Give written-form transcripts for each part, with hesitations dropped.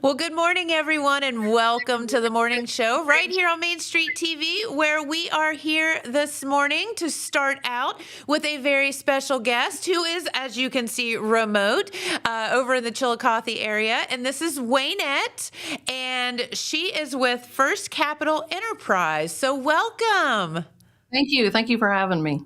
Well, good morning, everyone, and welcome to the morning show right here on Main Street TV, where we are here this morning to start out with a very special guest who is, as you can see, remote over in the Chillicothe area. And this is Waynette, and she is with First Capital Enterprise. So welcome. Thank you. Thank you for having me.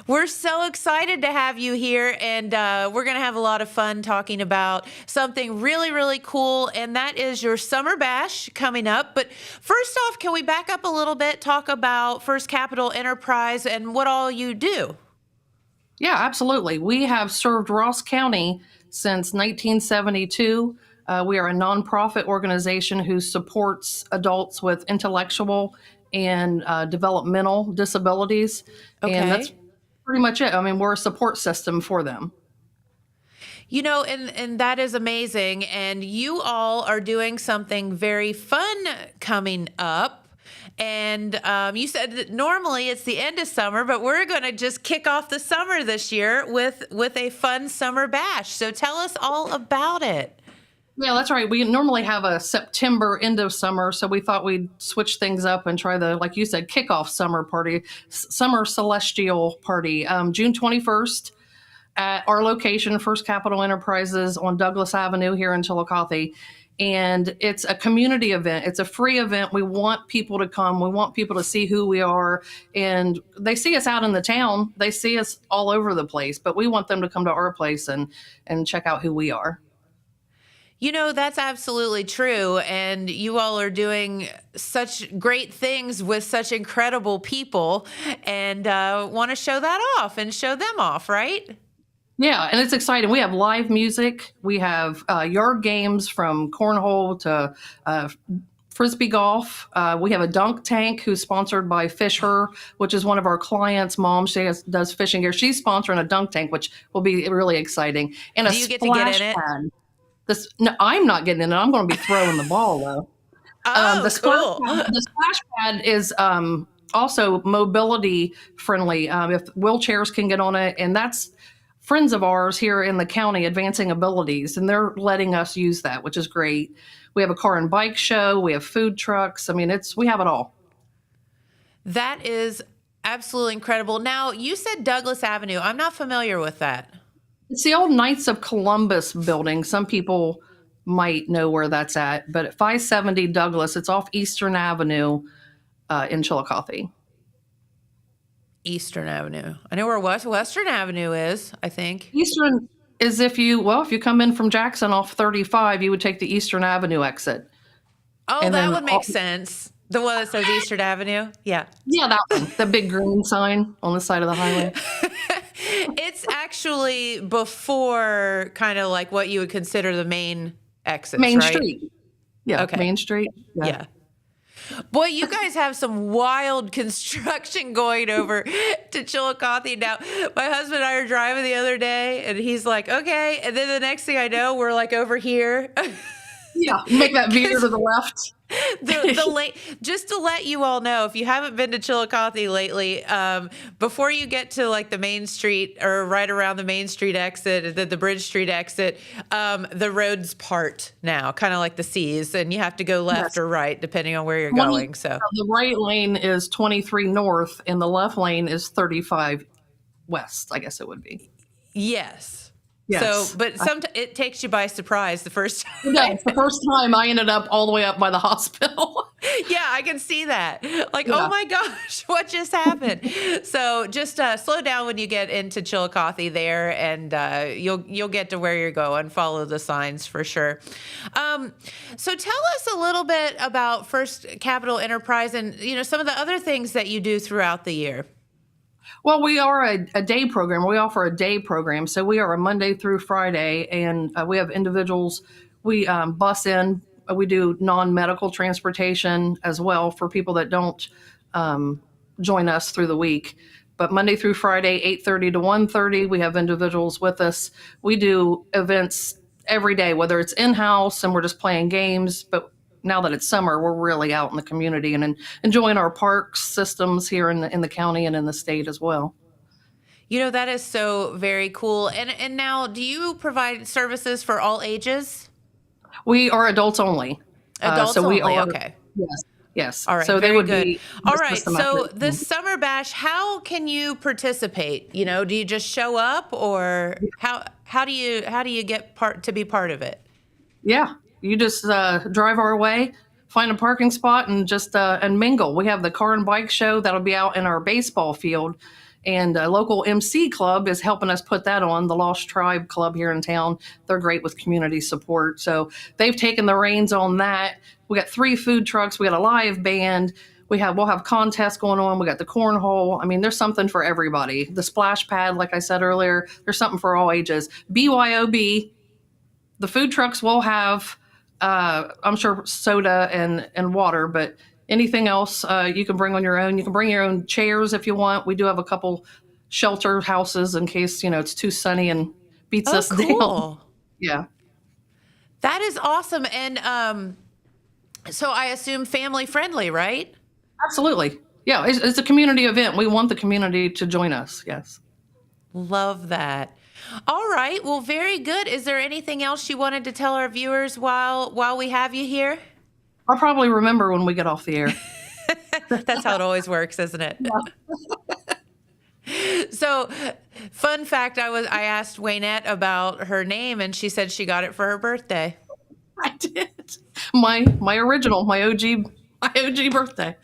We're so excited to have you here, and we're going to have a lot of fun talking about something really, really cool, and that is your Summer Bash coming up. But first off, can we back up a little bit, talk about First Capital Enterprise and what all you do? Yeah, absolutely. We have served Ross County since 1972. We are a nonprofit organization who supports adults with intellectual and developmental disabilities, and that's Okay. pretty much it. I mean, we're a support system for them. You know, and that is amazing. And you all are doing something very fun coming up. And you said that normally it's the end of summer, but we're going to just kick off the summer this year with a fun summer bash. So tell us all about it. Yeah, that's right. We normally have a September end of summer, so we thought we'd switch things up and try the, like you said, kickoff summer party, summer celestial party, June 21st at our location, First Capital Enterprises on Douglas Avenue here in Chillicothe. And it's a community event. It's a free event. We want people to come. We want people to see who we are. And they see us out in the town. They see us all over the place, but we want them to come to our place and check out who we are. You know, that's absolutely true. And you all are doing such great things with such incredible people and want to show that off and show them off, right? Yeah, and it's exciting. We have live music. We have yard games from cornhole to frisbee golf. We have a dunk tank who's sponsored by Fish Her, which is one of our clients' mom. Does fishing here. She's sponsoring a dunk tank, which will be really exciting. And a Do you get to get splash in it? pad. No, I'm not getting in it. I'm going to be throwing the ball though. Oh, cool. The splash pad is also mobility friendly. If wheelchairs can get on it, and that's friends of ours here in the county, Advancing Abilities, and they're letting us use that, which is great. We have a car and bike show. We have food trucks. I mean, we have it all. That is absolutely incredible. Now, you said Douglas Avenue. I'm not familiar with that. It's the old Knights of Columbus building. Some people might know where that's at, but at 570 Douglas, it's off Eastern Avenue in Chillicothe. Eastern Avenue. I know where Western Avenue is, I think. Eastern is if you come in from Jackson off 35, you would take the Eastern Avenue exit. Oh, And that then would make sense. The one that says Eastern Avenue. Yeah. Yeah, that one. The big green sign on the side of the highway. It's actually before kind of like what you would consider the main exits, Main right? Street. Yeah, Okay. Main Street. Yeah. Boy, you guys have some wild construction going over to Chillicothe now. My husband and I are driving the other day, and he's like, okay. And then the next thing I know, we're like over here. Yeah, make that veer to the left. Just to let you all know, if you haven't been to Chillicothe lately, before you get to like the Main Street or right around the Main Street exit, the Bridge Street exit, the roads part now, kind of like the C's, and you have to go left Yes. or right depending on where you're going. So The right lane is 23 north, and the left lane is 35 west, I guess it would be. yes. Yes. So, but it takes you by surprise the first time. No, it's the first time I ended up all the way up by the hospital. Yeah, I can see that. Like, Yeah. oh my gosh, what just happened? So just slow down when you get into Chillicothe there, and you'll get to where you're going. Follow the signs for sure. So tell us a little bit about First Capital Enterprise and some of the other things that you do throughout the year. Well, we are a day program. We offer a day program. So we are a Monday through Friday, and we have individuals. We bus in. We do non-medical transportation as well for people that don't join us through the week. But Monday through Friday, 8:30 to 1:30, we have individuals with us. We do events every day, whether it's in-house and we're just playing games, but now that it's summer, we're really out in the community and enjoying our parks systems here in the county and in the state as well. That is so very cool. And now, do you provide services for all ages? We are adults only. Adults So we only. are, Okay. yes, yes. All right. So they Very would good. be All just right. the amount So the of- summer bash, how can you participate? You know, do you just show up, or how do you get to be part of it? Yeah, you just drive our way, find a parking spot, and just and mingle. We have the car and bike show that'll be out in our baseball field, and a local MC club is helping us put that on. The Lost Tribe Club here in town, they're great with community support, so they've taken the reins on that. We got 3 food trucks. We got a live band. We'll have contests going on. We got the cornhole. I mean, there's something for everybody. The splash pad, like I said earlier, there's something for all ages. BYOB. The food trucks will have, I'm sure, soda and water, but anything else you can bring on your own. You can bring your own chairs if you want. We do have a couple shelter houses in case it's too sunny and beats Oh, us down. cool. Yeah, That is awesome. And so I assume family friendly, right? absolutely. Yeah, it's a community event. We want the community to join us. Yes. Love that. All right. Well, very good. Is there anything else you wanted to tell our viewers while we have you here? I'll probably remember when we get off the air. That's how it always works, isn't it? So, fun fact, I asked Waynette about her name, and she said she got it for her birthday. I did. My original, my OG birthday.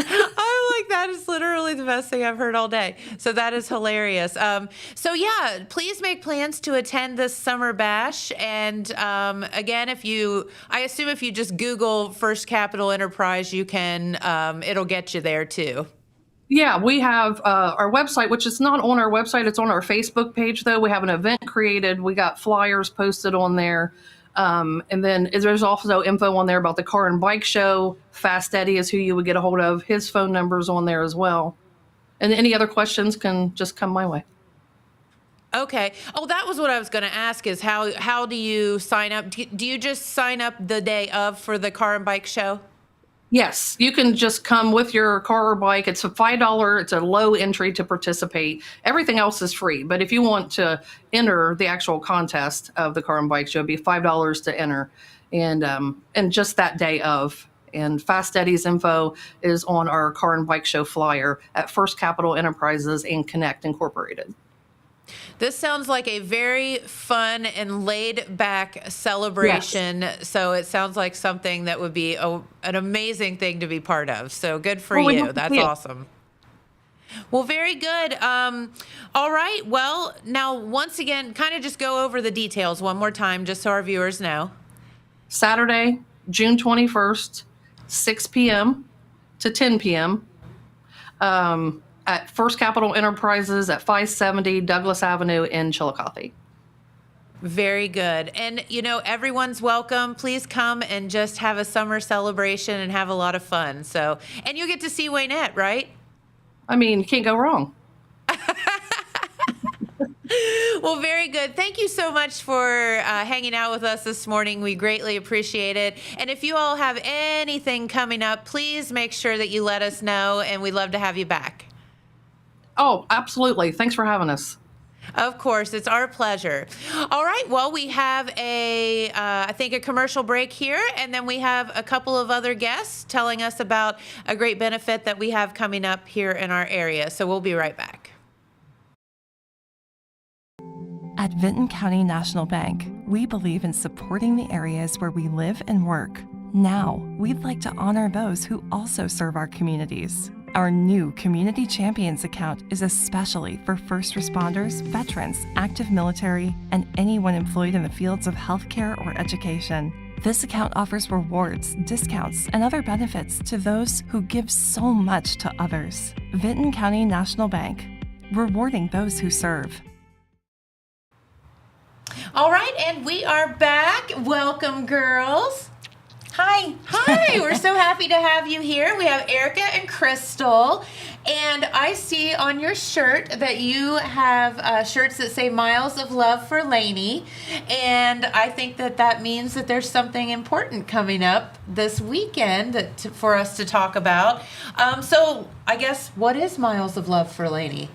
I'm like, that is literally the best thing I've heard all day. So that is hilarious. So yeah, please make plans to attend this summer bash. And again, I assume if you just Google First Capital Enterprise, you can, it'll get you there too. Yeah, we have our website, which is not on our website. It's on our Facebook page, though. We have an event created. We got flyers posted on there. And then there's also info on there about the car and bike show. Fast Eddie is who you would get a hold of. His phone number's on there as well. And any other questions can just come my way. Okay. Oh, that was what I was going to ask is how do you sign up? Do you just sign up the day of for the car and bike show? Yes, you can just come with your car or bike. It's a $5. It's a low entry to participate. Everything else is free. But if you want to enter the actual contest of the car and bike show, it'd be $5 to enter, and just that day of. And Fast Eddie's info is on our car and bike show flyer at First Capital Enterprises and Connect Incorporated. This sounds like a very fun and laid back celebration. Yes. So it sounds like something that would be an amazing thing to be part of. So good for you. That's awesome. Well, very good. All right. Well, now, once again, kind of just go over the details one more time, just so our viewers know. Saturday, June 21st, 6 p.m. to 10 p.m. At First Capital Enterprises at 570 Douglas Avenue in Chillicothe. Very good. And, everyone's welcome. Please come and just have a summer celebration and have a lot of fun. So, and you get to see Waynette, right? I mean, you can't go wrong. Well, very good. Thank you so much for hanging out with us this morning. We greatly appreciate it. And if you all have anything coming up, please make sure that you let us know, and we'd love to have you back. Oh, absolutely. Thanks for having us. Of course, it's our pleasure. All right, well, we have I think a commercial break here, and then we have a couple of other guests telling us about a great benefit that we have coming up here in our area. So we'll be right back. At Vinton County National Bank, we believe in supporting the areas where we live and work. Now, we'd like to honor those who also serve our communities. Our new Community Champions account is especially for first responders, veterans, active military, and anyone employed in the fields of healthcare or education. This account offers rewards, discounts, and other benefits to those who give so much to others. Vinton County National Bank, rewarding those who serve. All right, and we are back. Welcome, girls. Hi. Hi, we're so happy to have you here. We have Erica and Crystal, and I see on your shirt that you have shirts that say Miles of Love for Lani, and I think that means that there's something important coming up this weekend for us to talk about. So I guess, what is Miles of Love for Lani?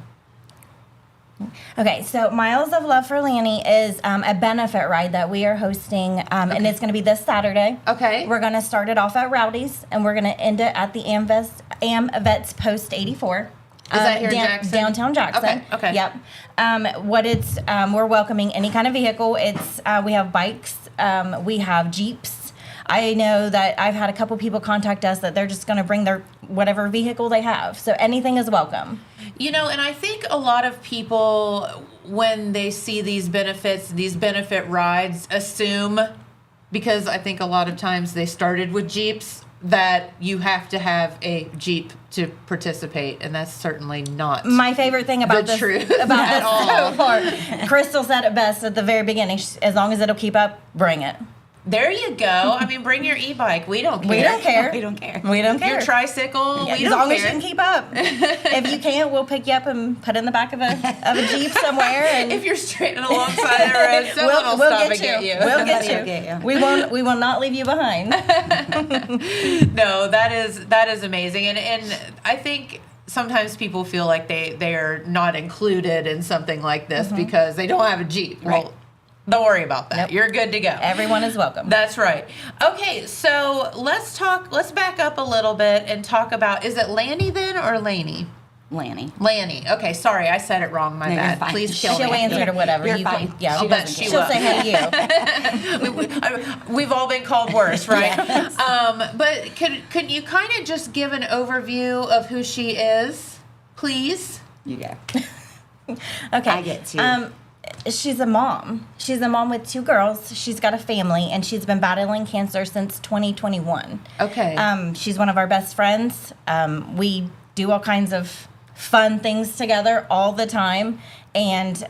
Okay, so Miles of Love for Lani is a benefit ride that we are hosting, and it's going to be this Saturday. Okay. We're going to start it off at Rowdy's, and we're going to end it at the Vets Post 84. Is that here in Jackson? Downtown Jackson. Okay. Yep. We're welcoming any kind of vehicle. We have bikes, we have Jeeps. I know that I've had a couple people contact us that they're just going to bring their whatever vehicle they have. So anything is welcome. And I think a lot of people, when they see these benefit rides, assume, because I think a lot of times they started with Jeeps, that you have to have a Jeep to participate, and that's certainly not my favorite thing about the truth about at this all. so far. Crystal said it best at the very beginning. As long as it'll keep up, bring it. There you go. I mean, bring your e-bike. We don't care. We don't care. We don't care. We don't care. Your tricycle. Yeah, we as don't long care. as you can keep up. If you can't, we'll pick you up and put in the back of a Jeep somewhere. And If you're straight alongside the road, someone will stop and get you. We'll get Somebody you. will get you. We will not leave you behind. No, that is amazing, and I think sometimes people feel like they are not included in something like this because they don't have a Jeep. Right. Well, don't worry about that. Nope. You're good to go. Everyone is welcome. That's right. Okay, so let's back up a little bit and talk about, is it Lani then or Lani? Lani. Lani. Okay, sorry, I said it wrong. My No, you're bad. fine. Please kill She'll me. answer to whatever. You're you fine. Can, yeah, I'll bet she she'll will. say hey to you. We've all been called worse, right? But could you kind of just give an overview of who she is, please? You go. Okay. I get to. She's a mom. She's a mom with 2 girls. She's got a family, and she's been battling cancer since 2021. Okay. She's one of our best friends. We do all kinds of fun things together all the time, and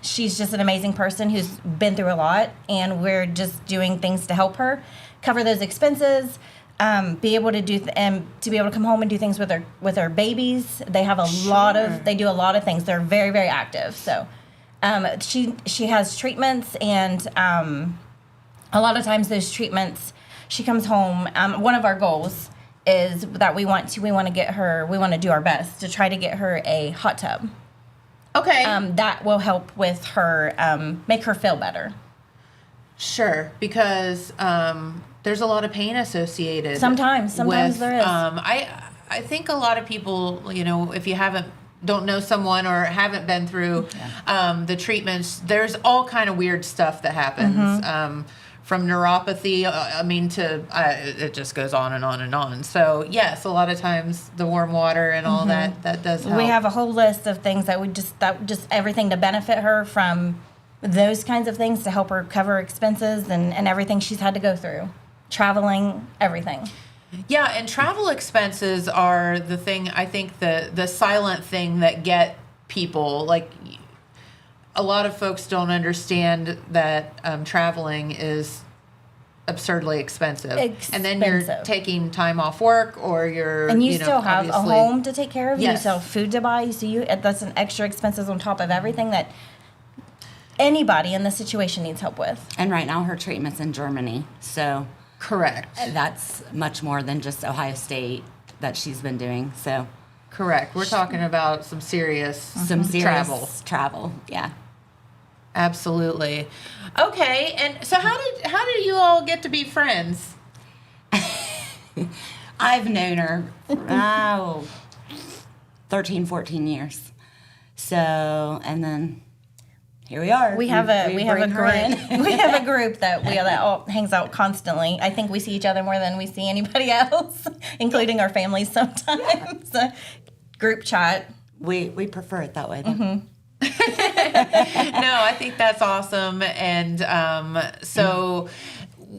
she's just an amazing person who's been through a lot, and we're just doing things to help her cover those expenses. Be able to to be able to come home and do things with her babies. They have they do a lot of things. They're very, very active. So she has treatments, and a lot of times those treatments, she comes home. One of our goals is that we want to do our best to try to get her a hot tub. Okay. That will help with her, make her feel better. Sure, because there's a lot of pain associated. Sometimes with, there is. I think a lot of people, if you don't know someone or haven't been through the treatments, there's all kind of weird stuff that happens. From neuropathy, it just goes on and on and on. So yes, a lot of times the warm water and all that does help. We have a whole list of things that just everything to benefit her from those kinds of things to help her cover expenses and everything she's had to go through, traveling, everything. Yeah, and travel expenses are the thing, I think the silent thing that get people, like a lot of folks don't understand that traveling is absurdly expensive. And then you're taking time off work, or you're and you still have a home to take care of. Yes. You still have food to buy. So that's an extra expenses on top of everything that anybody in this situation needs help with. And right now her treatment's in Germany, so Correct. that's much more than just Ohio State that she's been doing. So Correct. We're talking about some serious travel. Yeah. Absolutely. Okay, and so how did you all get to be friends? I've known her 13, 14 years. So, and then here we are. We have a bring her in. group. We have a group that all hangs out constantly. I think we see each other more than we see anybody else, including our families sometimes. Group chat. We prefer it that way, though. No, I think that's awesome. And so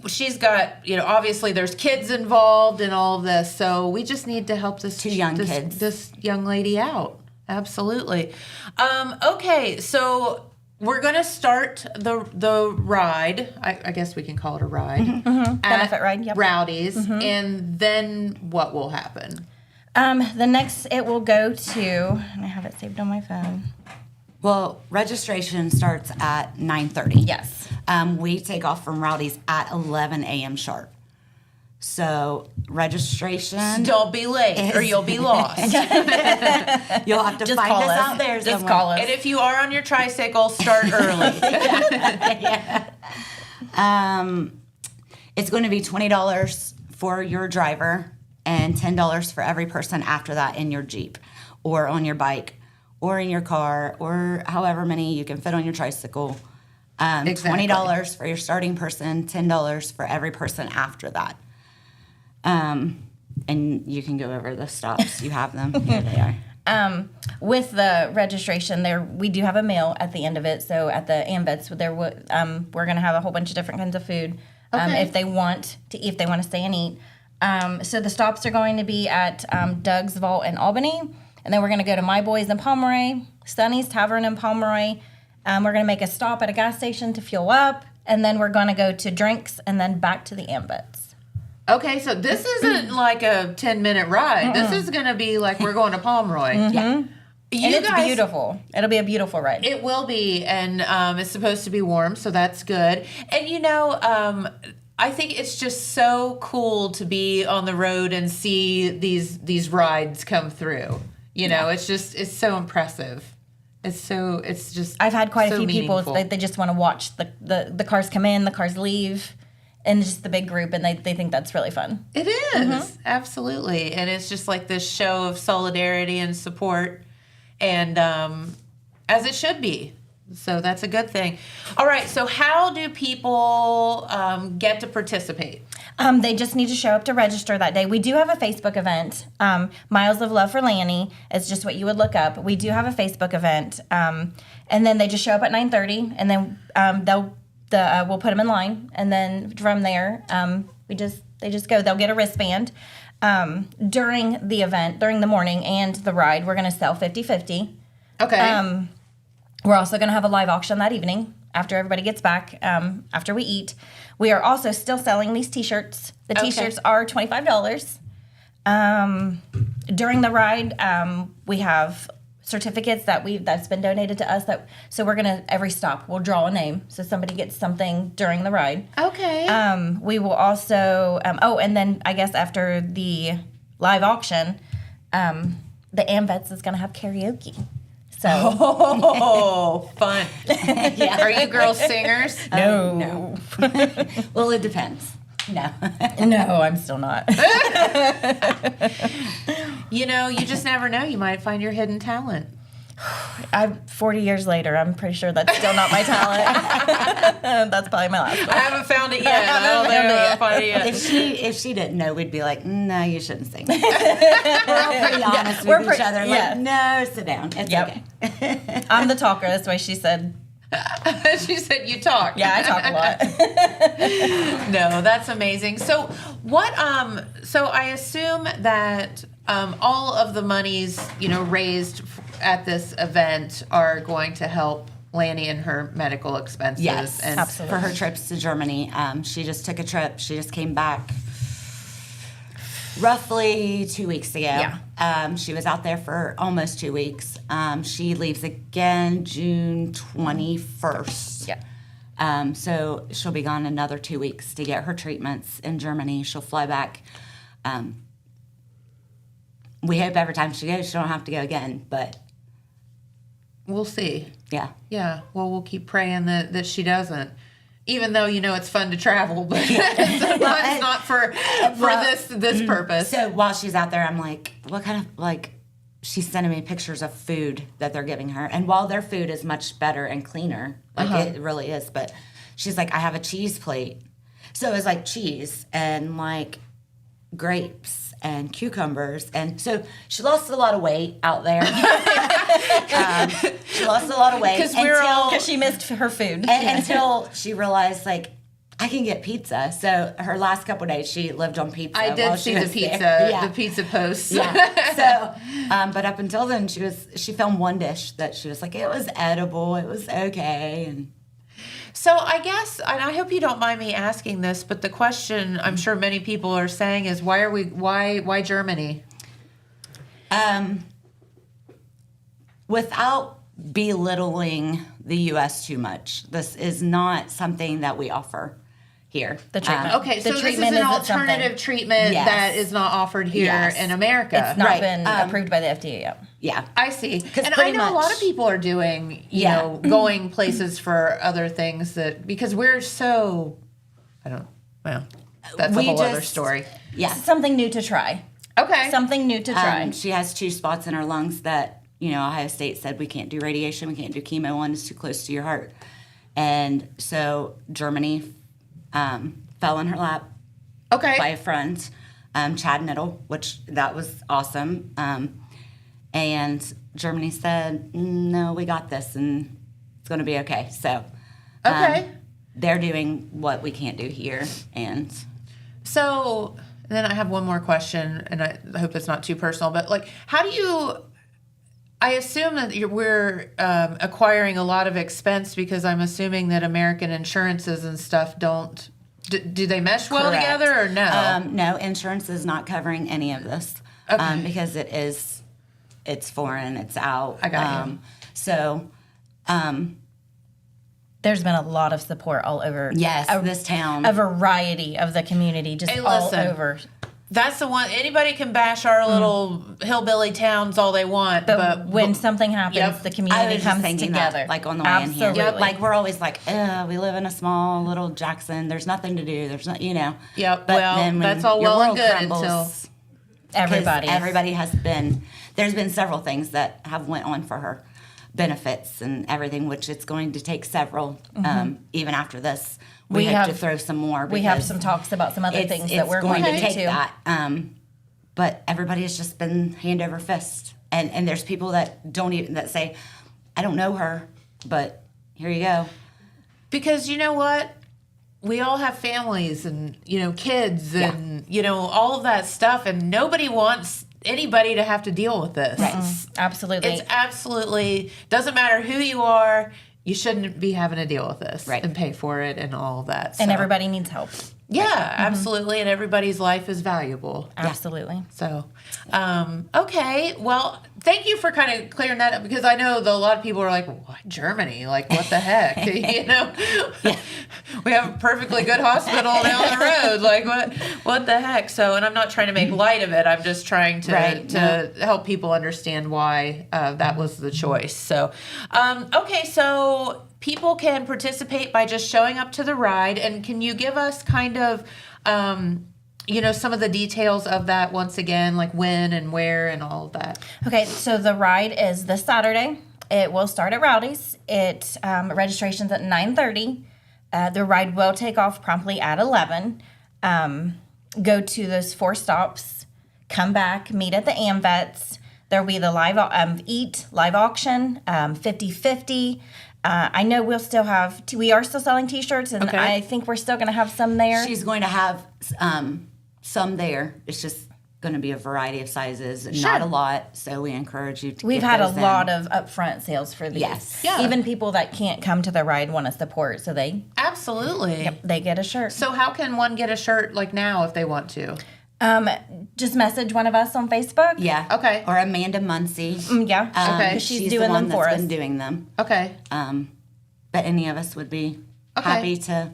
she's got, obviously there's kids involved in all of this. So we just need to help this young lady out. Absolutely. Okay, so we're going to start the ride. I guess we can call it a ride. Benefit ride, yep. Rowdy's. And then what will happen? The next, it will go to, and I have it saved on my phone. Well, registration starts at 9:30. Yes. We take off from Rowdy's at 11 a.m. sharp. So registration. Don't be late or you'll be lost. You'll have to Just find call us us. out there. Just somewhere. call us. And if you are on your tricycle, start early. It's going to be $20 for your driver and $10 for every person after that in your Jeep or on your bike or in your car or however many you can fit on your tricycle. Exactly. $20 for your starting person, $10 for every person after that. And you can go over the stops. You have them. Here they are. With the registration, we do have a meal at the end of it. So at the AMVETS, we're going to have a whole bunch of different kinds of food if they want to eat, if they want to stay and eat. So the stops are going to be at Doug's Vault in Albany, and then we're going to go to My Boys in Pomeroy, Sonny's Tavern in Pomeroy. We're going to make a stop at a gas station to fuel up, and then we're going to go to drinks and then back to the AMVETS. Okay, so this isn't like a 10-minute ride. This is going to be like we're going to Pomeroy. Yeah. And it's beautiful. It'll be a beautiful ride. It will be, and it's supposed to be warm, so that's good. And I think it's just so cool to be on the road and see these rides come through. It's so impressive. It's just I've had quite a so few people meaningful. they just want to watch the cars come in, the cars leave, and just the big group, and they think that's really fun. It is, absolutely. And it's just like this show of solidarity and support, and as it should be. So that's a good thing. All right, so how do people get to participate? They just need to show up to register that day. We do have a Facebook event. Miles of Love for Lani is just what you would look up. We do have a Facebook event. And then they just show up at 9:30, and then we'll put them in line, and then from there, they just go. They'll get a wristband. During the event, during the morning and the ride, we're going to sell 50-50. Okay. We're also going to have a live auction that evening after everybody gets back, after we eat. We are also still selling these T-shirts. The T-shirts are $25. During the ride, we have certificates that's been donated to us. So we're gonna every stop we'll draw a name, so somebody gets something during the ride. Okay. We will also and then I guess after the live auction, the AMVETS is gonna have karaoke. So Oh, fun. Are you girls singers? no. Well, it depends. No. No, I'm still not. You just never know. You might find your hidden talent. I'm 40 years later. I'm pretty sure that's still not my talent. That's probably my last one. I haven't found it yet. I don't know if I'll find it yet. If she didn't know, we'd be like, no, you shouldn't sing. We're all pretty honest with each other. yeah. Like, no, sit down. It's okay. I'm the talker. That's why she said. She said you talk. Yeah, I talk a lot. No, that's amazing. So what? So I assume that all of the monies raised at this event are going to help Lani and her medical expenses. Yes, and absolutely. For her trips to Germany. She just took a trip. She just came back roughly 2 weeks ago. Yeah. She was out there for almost 2 weeks. She leaves again June 21st. Yeah. So she'll be gone another 2 weeks to get her treatments in Germany. She'll fly back. We hope every time she goes, she don't have to go again, but we'll see. yeah. Yeah. Well, we'll keep praying that she doesn't. Even though it's fun to travel, but it's not for this purpose. So while she's out there, I'm like, what kind of, she's sending me pictures of food that they're giving her. And while their food is much better and cleaner, it really is, but she's like, I have a cheese plate. So it was like cheese and grapes and cucumbers. And so she lost a lot of weight out there. She lost a lot of weight. Because she missed her food. Until she realized, I can get pizza. So her last couple of days, she lived on pizza. I did see the pizza, the pizza post. Yeah. So, but up until then, she filmed one dish that she was like, it was edible, it was okay, and. So I guess, and I hope you don't mind me asking this, but the question I'm sure many people are saying is, why Germany? Without belittling the U.S. too much, this is not something that we offer here. The treatment. Okay, The so this is treatment an isn't alternative something- treatment Yes. that is not offered here Yes. in America. It's not Right. been approved by the FDA yet. Yeah. I see. And I pretty know a lot of much- people are doing, you Yeah. know, going places for other things that, because we're so, that's a We whole other just- story. Yeah. Something new to try. Okay. Something new to try. She has 2 spots in her lungs that, you know, Ohio State said we can't do radiation, we can't do chemo on, it's too close to your heart. And so Germany fell in her lap Okay. by a friend, Chad Niddle, which that was awesome. And Germany said, no, we got this and it's going to be okay. So Okay. they're doing what we can't do here. And So then I have one more question, and I hope it's not too personal, but like, how do you? I assume that we're acquiring a lot of expense because I'm assuming that American insurances and stuff don't. Do they mesh well Correct. together or no? No, insurance is not covering any of this because it's foreign, it's out. I got you. So, There's been a lot of support all over. yes, this town. A variety of the community, just Hey, all listen. over. That's the one. Anybody can bash our little hillbilly towns all they want, But when something happens, Yep. the I community was just comes thinking together. that, like on the way in here. Absolutely. Like we're always like, we live in a small little Jackson. There's nothing to do. There's not, you know. Yep, But well, then when that's all your well and world good crumbles, until- 'cause Everybody has been. There's been several things that have went on for her, benefits and everything, which it's going to take several. Even after this, we We have to have- throw some more. We have because some talks about some other things that it's we're going to do take too. that. But everybody has just been hand over fist, and there's people that don't even that say, I don't know her, but here you go. because you know what, we all have families and kids and all of that stuff, and nobody wants anybody to have to deal with this. Absolutely. It's absolutely doesn't matter who you are. You shouldn't be having to deal with this Right. and pay for it and all of that. and So, everybody needs help. yeah, absolutely, and everybody's life is valuable. Absolutely. So, okay. Well, thank you for kind of clearing that up because I know that a lot of people are like, "What, Germany? Like, what the heck?" We have a perfectly good hospital down the road. Like, what the heck? So, and I'm not trying to make light of it. I'm just trying to Right. help people understand why that was the choice. So, okay. So people can participate by just showing up to the ride. And can you give us kind of some of the details of that once again, like when and where and all of that? Okay, so the ride is this Saturday. It will start at Rowdy's. Registration's at 9:30. The ride will take off promptly at 11. Go to those 4 stops, come back, meet at the AMVETS. There'll be the live live auction, 50/50. I know we are still selling T-shirts, and Okay. I think we're still going to have some there. She's going to have some there. It's just going to be a variety of sizes, not a lot. So we encourage you to. We've get had a those in. lot of upfront sales for these. Yes. Yeah. Even people that can't come to the ride want to support, so they Absolutely. get a shirt. So how can one get a shirt like now if they want to? Just message one of us on Facebook. Yeah. Okay. Or Amanda Muncie. Yeah. Okay. 'Cause she's She's doing the one them for that's us. been doing them. Okay. But any of us would be Okay. happy to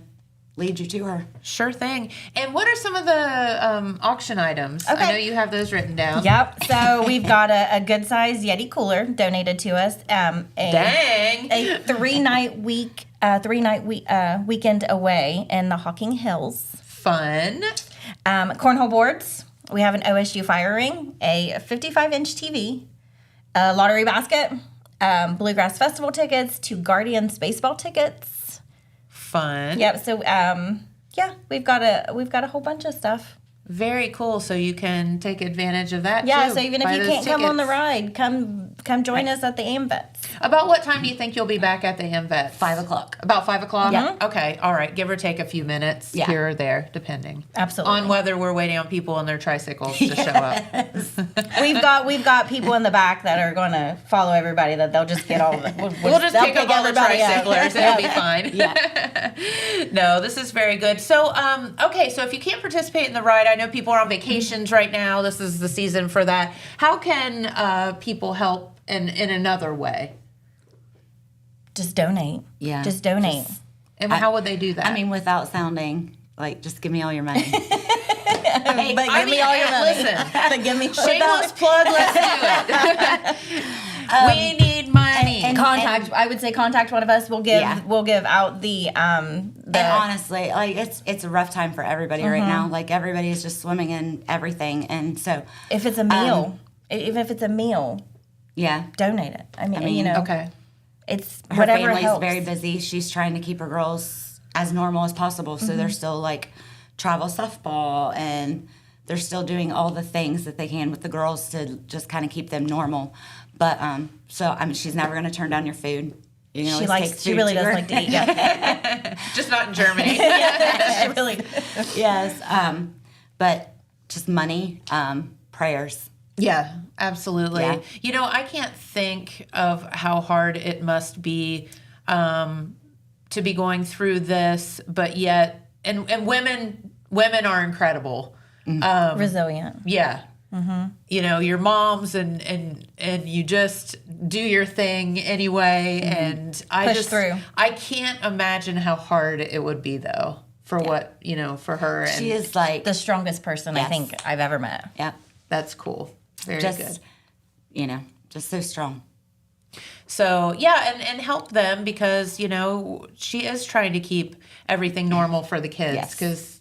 lead you to her. Sure thing. And what are some of the auction items? I Okay. know you have those written down. Yep. So we've got a good size Yeti cooler donated to us. Dang. A 3-night weekend away in the Hocking Hills. Fun. Cornhole boards. We have an OSU fire ring, a 55-inch TV, a lottery basket, Bluegrass Festival tickets, 2 Guardians baseball tickets. Fun. Yep. So we've got a whole bunch of stuff. Very cool. So you can take advantage of that Yeah. too. So even if Buy you those can't come on the tickets. ride, come join us at the AMVETS. About what time do you think you'll be back at the MVET? 5 o'clock. About 5 o'clock? Yeah. Okay. All right. Give or take a few minutes Yeah. here or there, depending. Absolutely. On whether we're waiting on people on their tricycles to show up. We've got people in the back that are going to follow everybody. That they'll just get all of it. We'll just they'll pick up all the everybody up. tricyclers. It'll be fine. Yeah. No, this is very good. So, okay, so if you can't participate in the ride, I know people are on vacations right now. This is the season for that. How can people help in another way? Just donate. Yeah. Just donate. And how would they do that? I mean, without sounding Like, just give me all your money. But give me all your money. Listen, But give me shameless plug. Let's do it. We need money. and contact. I would say contact one of us. We'll give out the And honestly, like it's a rough time for everybody right now. Like everybody's just swimming in everything, and so if it's a meal, even if it's a meal, yeah, donate it. I mean, you know, okay. it's her whatever family's helps. very busy. She's trying to keep her girls as normal as possible, so they're still like travel softball, and they're still doing all the things that they can with the girls to just kind of keep them normal. But so I mean, she's never going to turn down your food. You can always take She food really to does her. like to eat. Yeah. Just not in Germany. She really. Yes, but just money, prayers. Yeah, absolutely. Yeah. You know, I can't think of how hard it must be to be going through this, but yet, and women are incredible. Resilient. Yeah. You know, your moms and you just do your thing anyway. And I Push just, through. I can't imagine how hard it would be though for what, you know, for her. And She is like, The strongest person I Yes. think I've ever met. yeah, that's cool. Very just good. you know, just so strong. So yeah, and help them because, you know, she is trying to keep everything normal for the kids Yes. because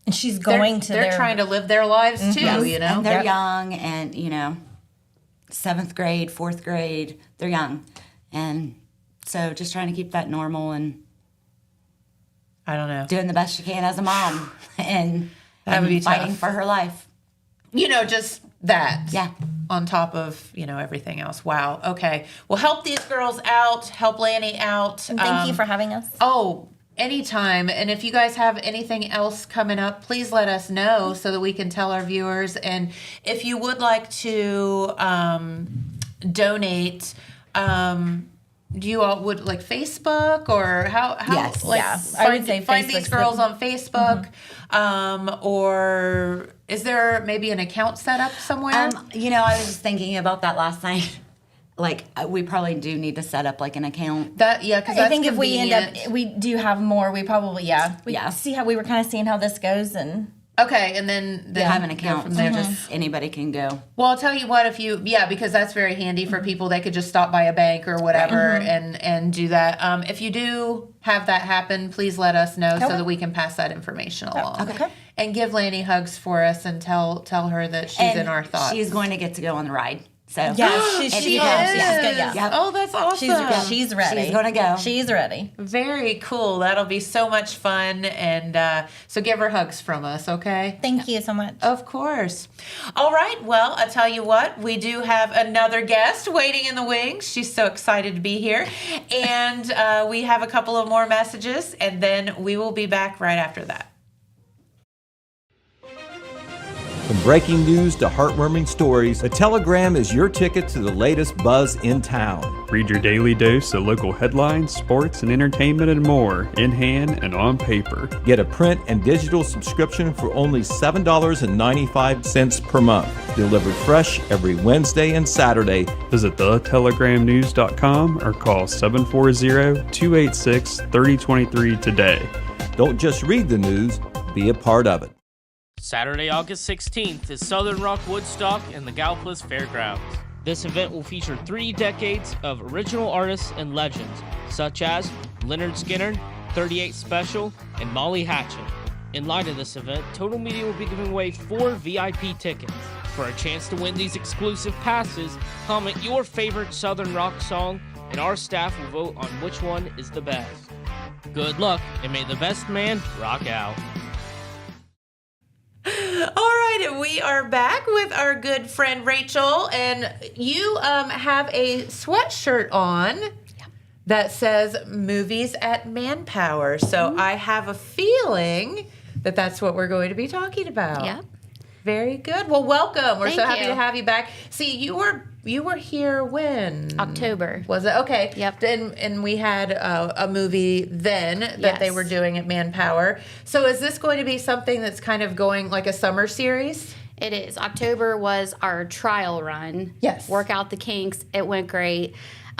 And she's they're, going to they're their trying to live their lives too, you know. And they're Yep. young, and you know, 7th grade, 4th grade, they're young, and so just trying to keep that normal and I don't know. doing the best she can as a mom, and That would be fighting tough. for her life. You know, just that. Yeah. On top of, you know, everything else. Wow. Okay. Well, help these girls out. Help Lani out. And thank you for having us. Oh, anytime. And if you guys have anything else coming up, please let us know so that we can tell our viewers. And if you would like to donate, do you all would like Facebook or how Yes. like Yeah. find, I would say find Facebook's these girls on Facebook or is there maybe an account set up somewhere? You know, I was just thinking about that last night. Like, we probably do need to set up like an account. That because I think if we end up, we do have more. We probably we Yeah. see how we were kind of seeing how this goes, and okay, and then Have an go account from so there. just anybody can go. Well, I'll tell you what, if you, because that's very handy for people. They could just stop by a bank or whatever and do that. If you do have that happen, please let us know so that we can pass that information along. Okay. And give Lani hugs for us and tell her that she's And in our thoughts. she's going to get to go on the ride. So yeah, If she you is. have- She's good. Yeah, Yep. Oh, that's awesome. she's ready. She's gonna go. She's ready. Very cool. That'll be so much fun. And so give her hugs from us, okay? Thank you so much. Of course. All right. Well, I'll tell you what, we do have another guest waiting in the wings. She's so excited to be here. And we have a couple of more messages, and then we will be back right after that. From breaking news to heartwarming stories, the Telegram is your ticket to the latest buzz in town. Read your daily dose of local headlines, sports, and entertainment and more in hand and on paper. Get a print and digital subscription for only $7.95 per month. Delivered fresh every Wednesday and Saturday. Visit thetelegramnews.com or call 740-286-3023 today. Don't just read the news, be a part of it. Saturday, August 16th is Southern Rock Woodstock in the Gallipolis Fairgrounds. This event will feature 3 decades of original artists and legends, such as Leonard Skinner, 38 Special, and Molly Hatchet. In light of this event, Total Media will be giving away 4 VIP tickets. For a chance to win these exclusive passes, comment your favorite Southern Rock song, and our staff will vote on which one is the best. Good luck, and may the best man rock out. All right, and we are back with our good friend Rachel, and you have a sweatshirt on that says "Movies at Manpower." So I have a feeling that that's what we're going to be talking about. Yep. Very good. Well, welcome. We're so Thank happy you. to have you back. See, you were here when? October. Was it? Okay. Yep. And we had a movie then that they Yes. were doing at Manpower. So is this going to be something that's kind of going like a summer series? It is. October was our trial run. Yes. Work out the kinks. It went great.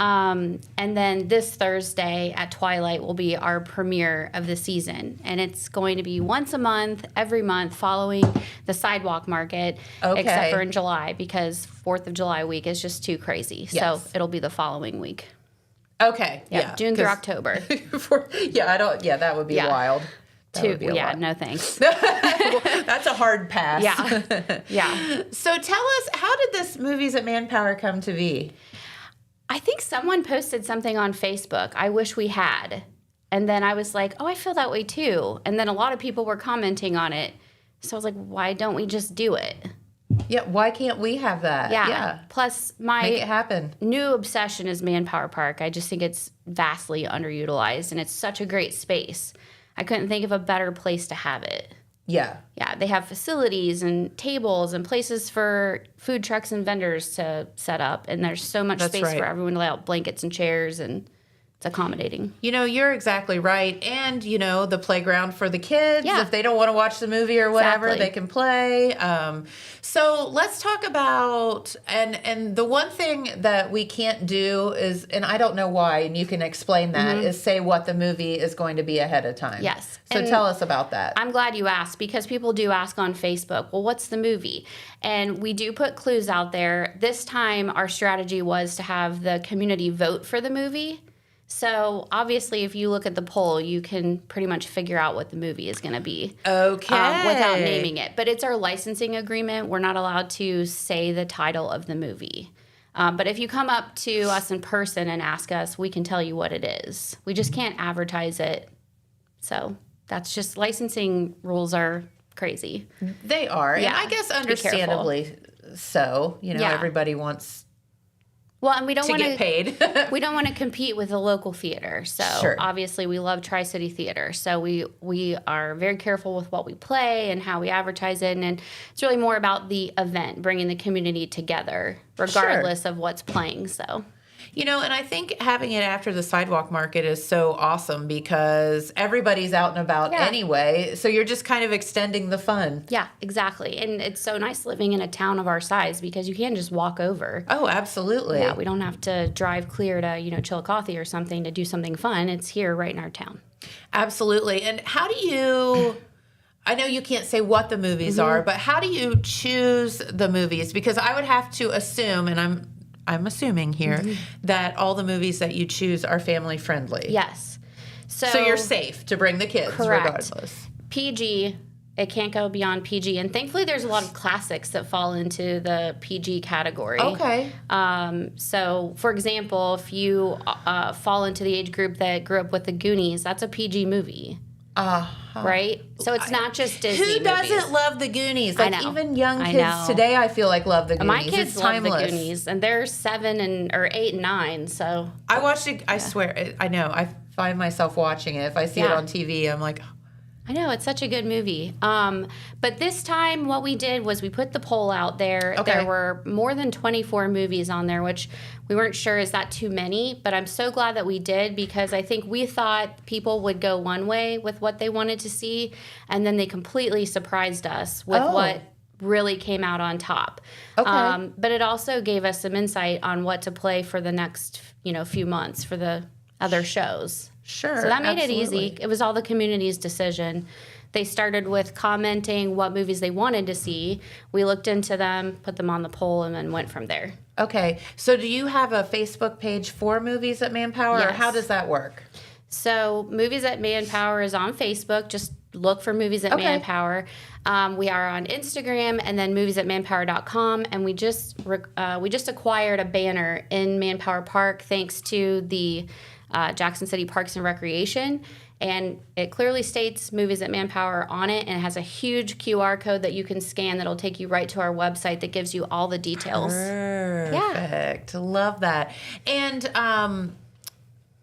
And then this Thursday at twilight will be our premiere of the season. And it's going to be once a month, every month, following the sidewalk market, except for in July, because 4th of July week is just too crazy. Yes. So it'll be the following week. Okay. Yeah, June through October. That would be wild. That would be a lot. No thanks. That's a hard pass. Yeah. So tell us, how did this Movies at Manpower come to be? I think someone posted something on Facebook, I wish we had. And then I was like, oh, I feel that way too. And then a lot of people were commenting on it. So I was like, why don't we just do it? Yeah, why can't we have that? Yeah. Plus, make it happen. New obsession is Manpower Park. I just think it's vastly underutilized, and it's such a great space. I couldn't think of a better place to have it. Yeah. Yeah, they have facilities and tables and places for food trucks and vendors to set up, and there's so much space for everyone to lay out blankets and chairs, and it's accommodating. You're exactly right. And, the playground for the kids. Yeah. If they don't want to watch the movie or whatever, Exactly. they can play. So let's talk about, and the one thing that we can't do is, and I don't know why, and you can explain that, is say what the movie is going to be ahead of time. Yes. So And tell us about that. I'm glad you asked, because people do ask on Facebook, well, what's the movie? And we do put clues out there. This time, our strategy was to have the community vote for the movie. So obviously, if you look at the poll, you can pretty much figure out what the movie is going to be. Okay. Without naming it. But it's our licensing agreement. We're not allowed to say the title of the movie. But if you come up to us in person and ask us, we can tell you what it is. We just can't advertise it. So that's just, licensing rules are crazy. They are. Yeah, And I guess be careful. understandably so. Everybody wants Well, and we don't to want get paid. We don't want to compete with a local theater. So Sure. obviously we love Tri-City Theater. So we are very careful with what we play and how we advertise it. And it's really more about the event, bringing the community together, regardless of what's playing. So. And I think having it after the sidewalk market is so awesome because everybody's out and about anyway. So you're just kind of extending the fun. Yeah, exactly. And it's so nice living in a town of our size because you can just walk over. Oh, absolutely. Yeah, we don't have to drive clear to, Chillicothe or something to do something fun. It's here right in our town. Absolutely. And how do you... I know you can't say what the movies are, but how do you choose the movies? Because I would have to assume, and I'm assuming here, that all the movies that you choose are family friendly. Yes. So you're safe to bring the kids regardless. PG, it can't go beyond PG. And thankfully there's a lot of classics that fall into the PG category. Okay. So, for example, if you fall into the age group that grew up with the Goonies, that's a PG movie. Right? So it's not just Disney Who doesn't love the Goonies? I Like know. even young I kids know. today, I feel like love the Goonies. My kids it's love timeless. the Goonies, and they're 7 or 8 and 9. So I watched it. I swear, I know. I find myself watching it. If I see it on TV, I'm like, I know, it's such a good movie. But this time what we did was we put the poll out there. Okay. There were more than 24 movies on there, which we weren't sure is that too many, but I'm so glad that we did because I think we thought people would go one way with what they wanted to see, and then they completely surprised us with what really came out on top. Okay. But it also gave us some insight on what to play for the next, few months for the other shows. sure. So that made it absolutely. easy. It was all the community's decision. They started with commenting what movies they wanted to see. We looked into them, put them on the poll, and then went from there. Okay. So do you have a Facebook page for Movies at Manpower, or Yes. how does that work? So Movies at Manpower is on Facebook. Just look for Movies at Manpower. We are on Instagram and then moviesatmanpower.com. And we just acquired a banner in Manpower Park thanks to the Jackson City Parks and Recreation. And it clearly states Movies at Manpower on it, and it has a huge QR code that you can scan that'll take you right to our website that gives you all the details. Perfect. Love that. And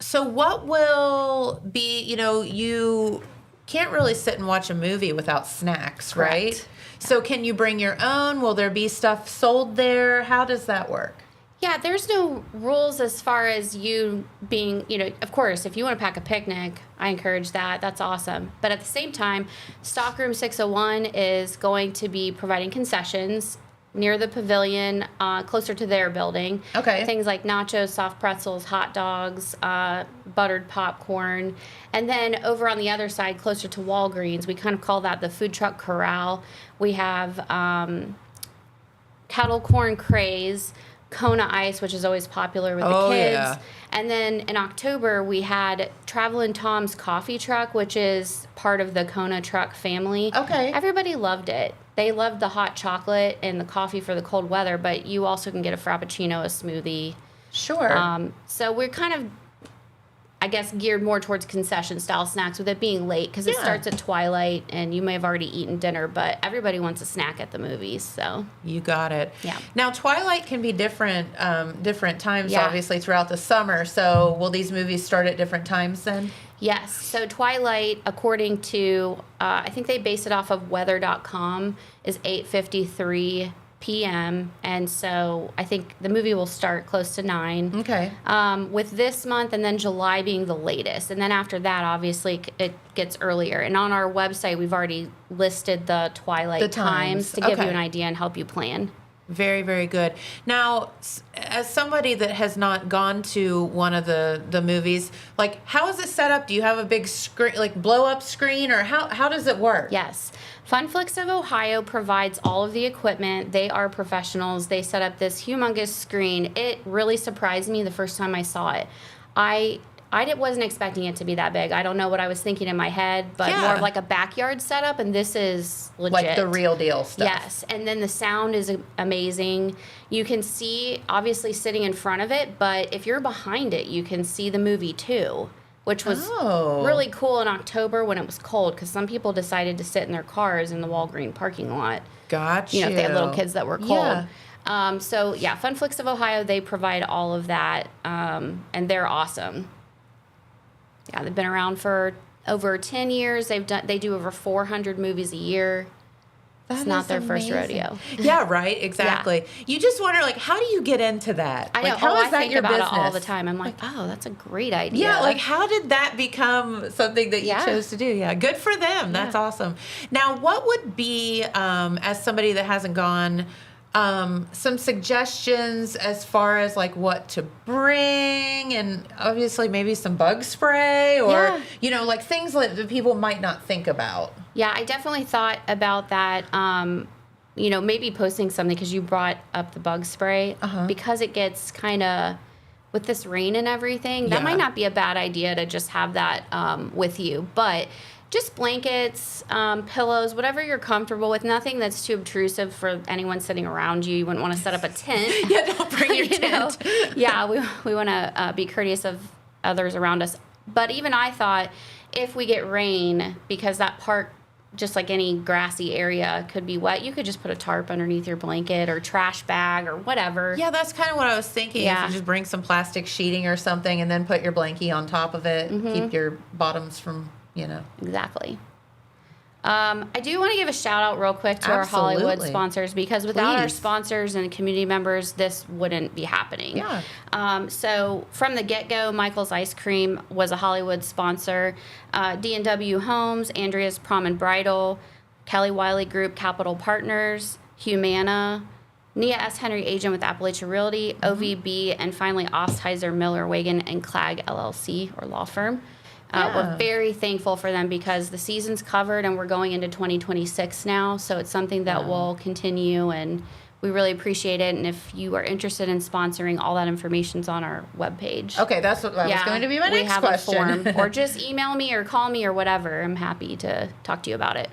so what will be, you can't really sit and watch a movie without snacks, right? Correct. So can you bring your own? Will there be stuff sold there? How does that work? Yeah, there's no rules as far as you being, of course, if you want to pack a picnic, I encourage that. That's awesome. But at the same time, Stockroom 601 is going to be providing concessions near the pavilion, closer to their building. Okay. Things like nachos, soft pretzels, hot dogs, buttered popcorn. And then over on the other side, closer to Walgreens, we kind of call that the food truck corral. We have kettle corn craze, Kona ice, which is always popular with the kids. Yeah. And then in October, we had Travelin' Tom's coffee truck, which is part of the Kona truck family. Okay. Everybody loved it. They loved the hot chocolate and the coffee for the cold weather, but you also can get a Frappuccino, a smoothie. Sure. So we're kind of, I guess, geared more towards concession style snacks with it being late because it starts at twilight and you may have already eaten dinner, but everybody wants a snack at the movies. So You got it. Yeah. Now, Twilight can be different times, obviously, throughout the summer. So will these movies start at different times then? yes, so Twilight, according to, I think they base it off of weather.com, is 8:53 p.m. And so I think the movie will start close to 9. Okay. With this month and then July being the latest. And then after that, obviously, it gets earlier. And on our website, we've already listed the Twilight times to give you an idea and help you plan. Very, very good. Now, as somebody that has not gone to one of the movies, like, how is it set up? Do you have a big screen, like blow-up screen, or how does it work? Yes. Funflix of Ohio provides all of the equipment. They are professionals. They set up this humongous screen. It really surprised me the first time I saw it. I wasn't expecting it to be that big. I don't know what I was thinking in my head, but more of like a backyard setup, and this is legit. Like the real deal stuff. Yes, and then the sound is amazing. You can see, obviously, sitting in front of it, but if you're behind it, you can see the movie too, which was really cool in October when it was cold, because some people decided to sit in their cars in the Walgreens parking lot. Gotcha. You know, if they had little kids that were cold. Yeah. Funflix of Ohio, they provide all of that, and they're awesome. Yeah, they've been around for over 10 years. They do over 400 movies a year. It's not their first rodeo. Yeah, right. Exactly. Yeah. You just wonder, like, how do you get into that? I know. Like, how is I that think your about business? it all the time. I'm like, oh, that's a great idea. Yeah, like, how did that become something that you chose to do? Yeah, good for them. That's awesome. Now, what would be, as somebody that hasn't gone, some suggestions as far as like what to bring, and obviously maybe some bug spray, or you know, like things that people might not think about. Yeah, I definitely thought about that. You know, maybe posting something, because you brought up the bug spray, because it gets kind of, with this rain and everything, that might not be a bad idea to just have that with you, but just blankets, pillows, whatever you're comfortable with. Nothing that's too obtrusive for anyone sitting around you. You wouldn't want to set up a tent. Yeah, don't bring your tent. Yeah, we want to be courteous of others around us. But even I thought, if we get rain, because that park, just like any grassy area, could be wet, you could just put a tarp underneath your blanket or trash bag or whatever. Yeah, that's kind of what I was thinking. Yeah. If you just bring some plastic sheeting or something and then put your blankie on top of it, keep your bottoms from, you know. Exactly. I do want to give a shout out real quick to our Hollywood sponsors, because without our sponsors and community members, this wouldn't be happening. Yeah. So from the get-go, Michael's Ice Cream was a Hollywood sponsor. D&W Homes, Andrea's Prom and Bridal, Kelly Wiley Group, Capital Partners, Humana, Nia S. Henry Agent with Appalachia Realty, OVB, and finally Ostheiser, Miller, Wagon, and Clag LLC, or law firm. We're very thankful for them, because the season's covered and we're going into 2026 now. So it's something that will continue, and we really appreciate it. And if you are interested in sponsoring, all that information's on our webpage. Okay, that's what that was going to be my next question. We have a form, or just email me or call me or whatever. I'm happy to talk to you about it.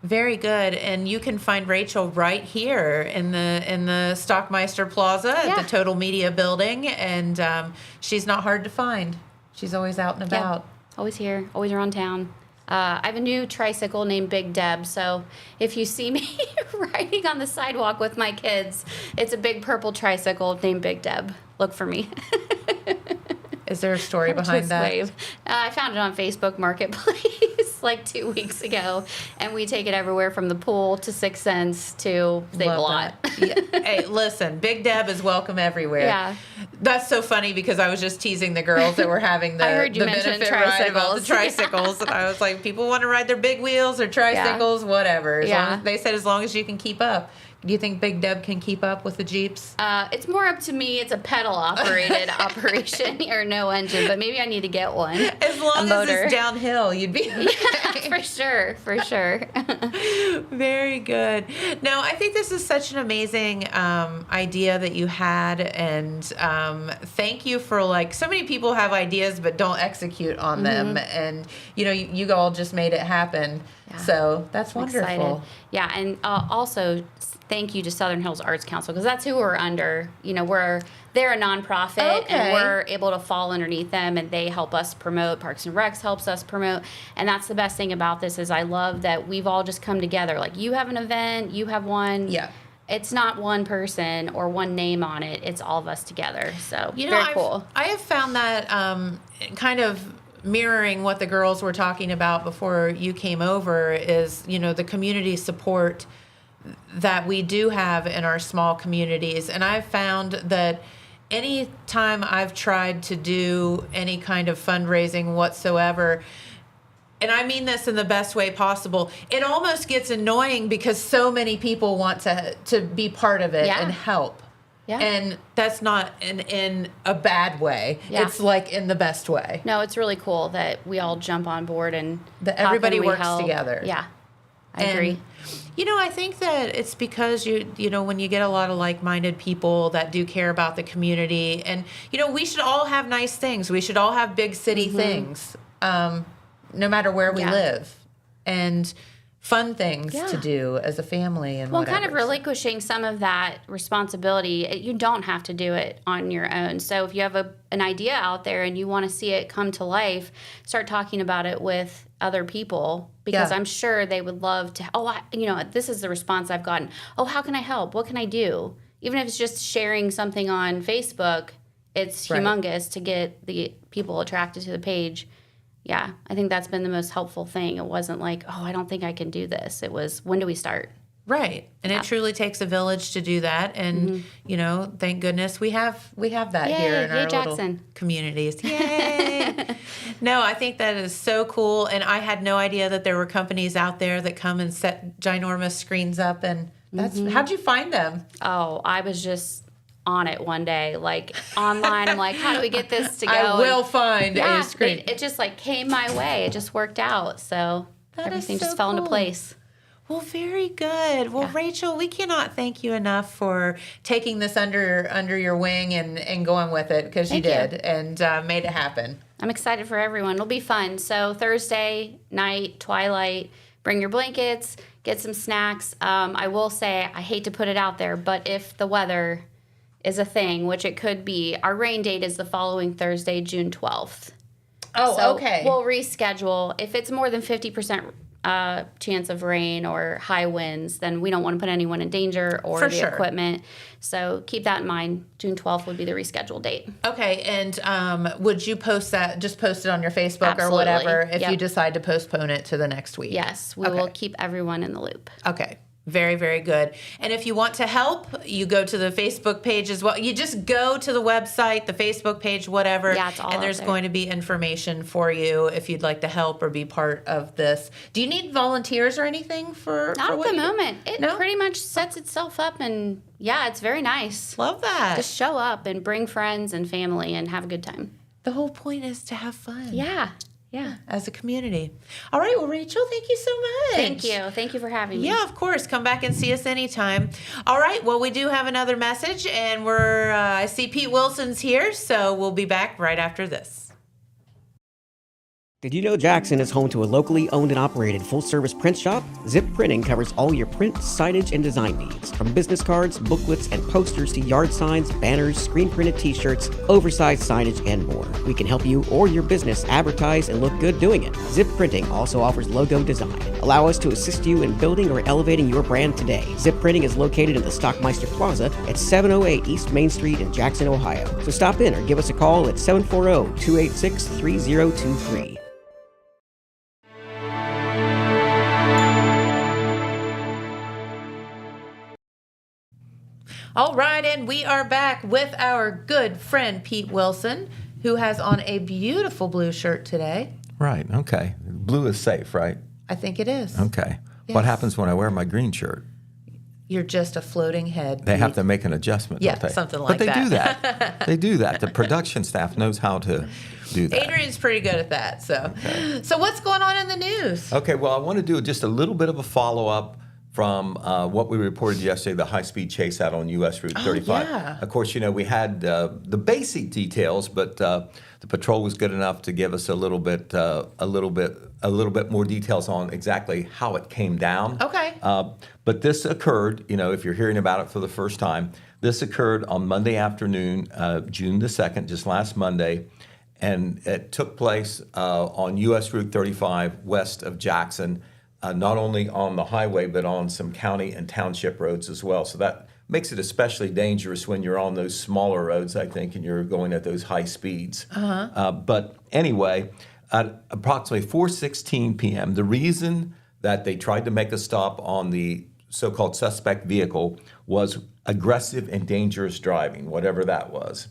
Very good. And you can find Rachel right here in the Stockmeister Plaza at the Total Media Building, and she's not hard to find. She's always out and about. Yep. Always here, always around town. I have a new tricycle named Big Deb, so if you see me riding on the sidewalk with my kids, it's a big purple tricycle named Big Deb. Look for me. Is there a story behind that? Wave. I found it on Facebook Marketplace like 2 weeks ago, and we take it everywhere from the pool to 6 cents to Save a Lot. Yeah. Hey, listen, Big Deb is welcome everywhere. Yeah. That's so funny, because I was just teasing the girls that were having the, I heard you the mention benefit ride about the tricycles. tricycles. And I was like, people want to ride their big wheels or tricycles, whatever. As long as, they said as long as you can keep up. Do you think Big Deb can keep up with the Jeeps? It's more up to me. It's a pedal operated operation or no engine, but maybe I need to get one. As long as it's downhill, you'd be okay. Yeah, for sure. Very good. No, I think this is such an amazing idea that you had, and thank you for so many people have ideas but don't execute on them, and you all just made it happen. Yeah. So that's wonderful. Excited. Yeah, and also thank you to Southern Hills Arts Council, because that's who we're under. They're a nonprofit, and we're able to fall underneath them, and they help us promote. Parks and Recs helps us promote, and that's the best thing about this is I love that we've all just come together. Like, you have an event, you have one. Yeah. It's not one person or one name on it. It's all of us together. So very cool. I have found that kind of mirroring what the girls were talking about before you came over is, the community support that we do have in our small communities. And I've found that any time I've tried to do any kind of fundraising whatsoever, and I mean this in the best way possible, it almost gets annoying because so many people want to be part of it and help. Yeah. And that's not in a bad way. Yeah. It's in the best way. No, it's really cool that we all jump on board and that everybody works together. Yeah, I agree. I think that it's because when you get a lot of like-minded people that do care about the community, and we should all have nice things. We should all have big city things, no matter where we live, and fun things to do as a family and whatever. Kind of relinquishing some of that responsibility. You don't have to do it on your own. So if you have an idea out there and you want to see it come to life, start talking about it with other people, because I'm sure they would love to, this is the response I've gotten. Oh, how can I help? What can I do? Even if it's just sharing something on Facebook, it's humongous to get the people attracted to the page. Yeah, I think that's been the most helpful thing. It wasn't like, I don't think I can do this. It was, when do we start? Right. And it truly takes a village to do that. And, thank goodness we have that here in our little communities. Yay! No, I think that is so cool. And I had no idea that there were companies out there that come and set ginormous screens up. And how'd you find them? Oh, I was just on it one day, online. I'm like, how do we get this to go? I will find a screen. It just came my way. It just worked out. So everything just fell into place. Well, very good. Well, Rachel, we cannot thank you enough for taking this under your wing and going with it, because you did and made it happen. I'm excited for everyone. It'll be fun. So Thursday night, twilight, bring your blankets, get some snacks. I will say, I hate to put it out there, but if the weather is a thing, which it could be, our rain date is the following Thursday, June 12th. Oh, so okay. We'll reschedule. If it's more than 50% chance of rain or high winds, then we don't want to put anyone in danger or equipment. So keep that in mind. June 12th would be the rescheduled date. Okay, and would you post it on your Facebook or whatever if you decide to postpone it to the next week? Yes, we will keep everyone in the loop. Okay. Very, very good. And if you want to help, you go to the Facebook page as well. You just go to the website, the Facebook page, whatever. Yeah, it's all and there's going to be information for you if you'd like to help or be part of this. Do you need volunteers or anything for Not what at the moment. It pretty much sets itself up, and it's very nice. Love that. Just show up and bring friends and family and have a good time. The whole point is to have fun. Yeah. As a community. All right. Well, Rachel, thank you so much. Thank you. Thank you for having me. Yeah, of course. Come back and see us anytime. All right. Well, we do have another message, and I see Pete Wilson's here, so we'll be back right after this. Did you know Jackson is home to a locally owned and operated full-service print shop? Zip Printing covers all your print, signage, and design needs. From business cards, booklets, and posters to yard signs, banners, screen-printed t-shirts, oversized signage, and more. We can help you or your business advertise and look good doing it. Zip Printing also offers logo design. Allow us to assist you in building or elevating your brand today. Zip Printing is located in the Stockmeister Plaza at 708 East Main Street in Jackson, Ohio. So stop in or give us a call at 740-286-3023. All right, and we are back with our good friend Pete Wilson, who has on a beautiful blue shirt today. Right, okay. Blue is safe, right? I think it is. Okay. Yes. What happens when I wear my green shirt? you're just a floating head. They have to make an adjustment. Yeah, don't they? something like But they that. do that. They do that. The production staff knows how to do that. Adrian's pretty good at that. So what's going on in the news? Okay, well, I want to do just a little bit of a follow-up from what we reported yesterday, the high-speed chase out on U.S. Route 35. yeah. Of course, we had the basic details, but the patrol was good enough to give us a little bit more details on exactly how it came down. Okay. But this occurred, if you're hearing about it for the first time, this occurred on Monday afternoon, June the 2nd, just last Monday. And it took place on U.S. Route 35 west of Jackson, not only on the highway, but on some county and township roads as well. So that makes it especially dangerous when you're on those smaller roads, I think, and you're going at those high speeds. But anyway, at approximately 4:16 p.m., the reason that they tried to make a stop on the so-called suspect vehicle was aggressive and dangerous driving, whatever that was.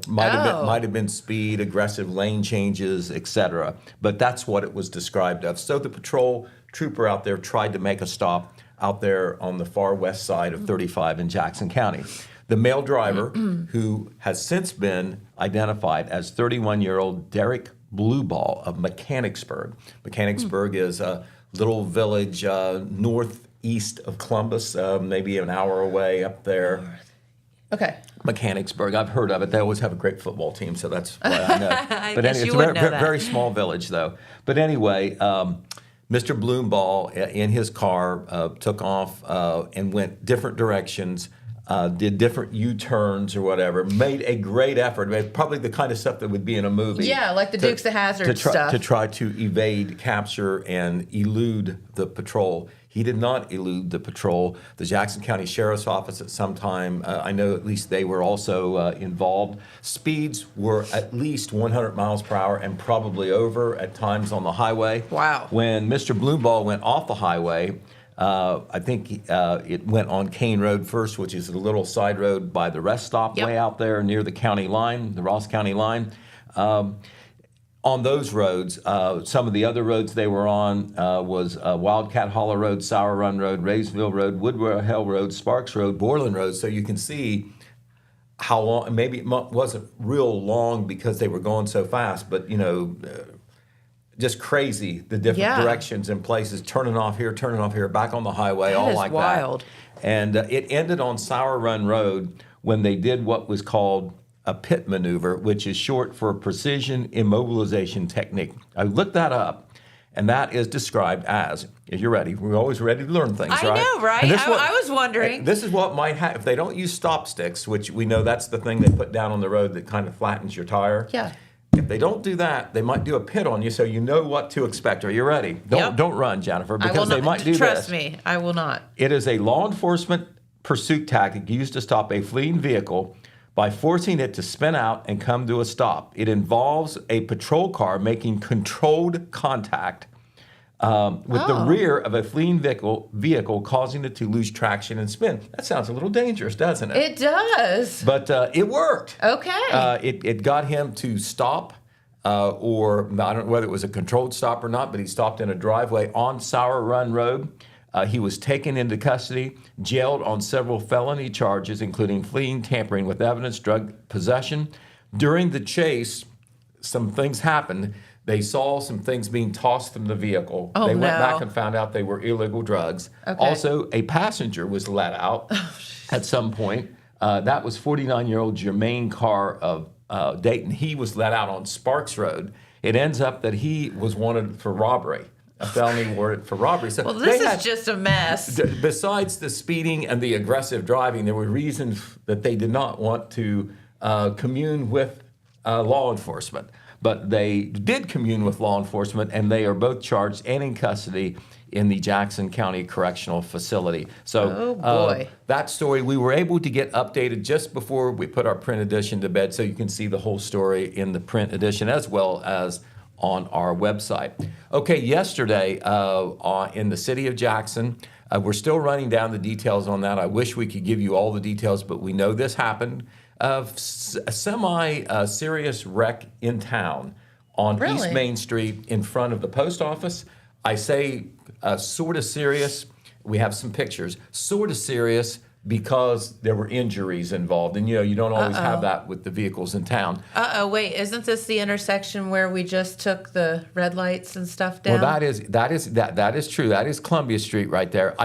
Might have been speed, aggressive lane changes, etc. But that's what it was described of. So the patrol trooper out there tried to make a stop out there on the far west side of 35 in Jackson County. The male driver, who has since been identified as 31-year-old Derek Blueball of Mechanicsburg. Mechanicsburg is a little village northeast of Columbus, maybe an hour away up there. Okay. Mechanicsburg, I've heard of it. They always have a great football team, so that's why I know. But guess anyway, you it's a would know very, that. very small village, though. But anyway, Mr. Bloomball in his car took off and went different directions, did different U-turns or whatever, made a great effort. Probably the kind of stuff that would be in a movie. Yeah, like the Dukes of Hazzard stuff. To try to evade, capture, and elude the patrol. He did not elude the patrol. The Jackson County Sheriff's Office at some time, I know at least they were also involved. Speeds were at least 100 miles per hour and probably over at times on the highway. Wow. When Mr. Blueball went off the highway, I think it went on Kane Road first, which is a little side road by the rest stop way out there near the county line, the Ross County line. On those roads, some of the other roads they were on was Wildcat Hollow Road, Sour Run Road, Raysville Road, Woodward Hill Road, Sparks Road, Borland Road. So you can see how long, maybe it wasn't real long because they were going so fast, but just crazy, the different directions and places, turning off here, back on the highway, all like wild. that. And it ended on Sour Run Road when they did what was called a pit maneuver, which is short for precision immobilization technique. I looked that up, and that is described as, if you're ready, we're always ready to learn things, right? I know, right? I was wondering. This is what might happen if they don't use stop sticks, which we know that's the thing they put down on the road that kind of flattens your tire. Yeah. If they don't do that, they might do a pit on you so you know what to expect. Are you ready? Don't run, Jennifer, because they might do this. Trust me, I will not. It is a law enforcement pursuit tactic used to stop a fleeing vehicle by forcing it to spin out and come to a stop. It involves a patrol car making controlled contact with the rear of a fleeing vehicle, causing it to lose traction and spin. That sounds a little dangerous, doesn't it? It does. But it worked. Okay. It got him to stop, or I don't know whether it was a controlled stop or not, but he stopped in a driveway on Sour Run Road. He was taken into custody, jailed on several felony charges, including fleeing, tampering with evidence, drug possession. During the chase, some things happened. They saw some things being tossed from the vehicle. They went back and found out they were illegal drugs. Okay. Also, a passenger was let out at some point. That was 49-year-old Jermaine Carr of Dayton. He was let out on Sparks Road. It ends up that he was wanted for robbery. A felony warrant for robbery. So this is just a mess. Besides the speeding and the aggressive driving, there were reasons that they did not want to commune with law enforcement. But they did commune with law enforcement, and they are both charged and in custody in the Jackson County Correctional Facility. So that story, we were able to get updated just before we put our print edition to bed, so you can see the whole story in the print edition as well as on our website. Okay, yesterday in the city of Jackson, we're still running down the details on that. I wish we could give you all the details, but we know this happened. A semi-serious wreck in town on East Main Street in front of the post office. I say sort of serious. We have some pictures. Sort of serious because there were injuries involved. And, you don't always have that with the vehicles in town. Wait, isn't this the intersection where we just took the red lights and stuff down? Well, that is true. That is Columbia Street right there.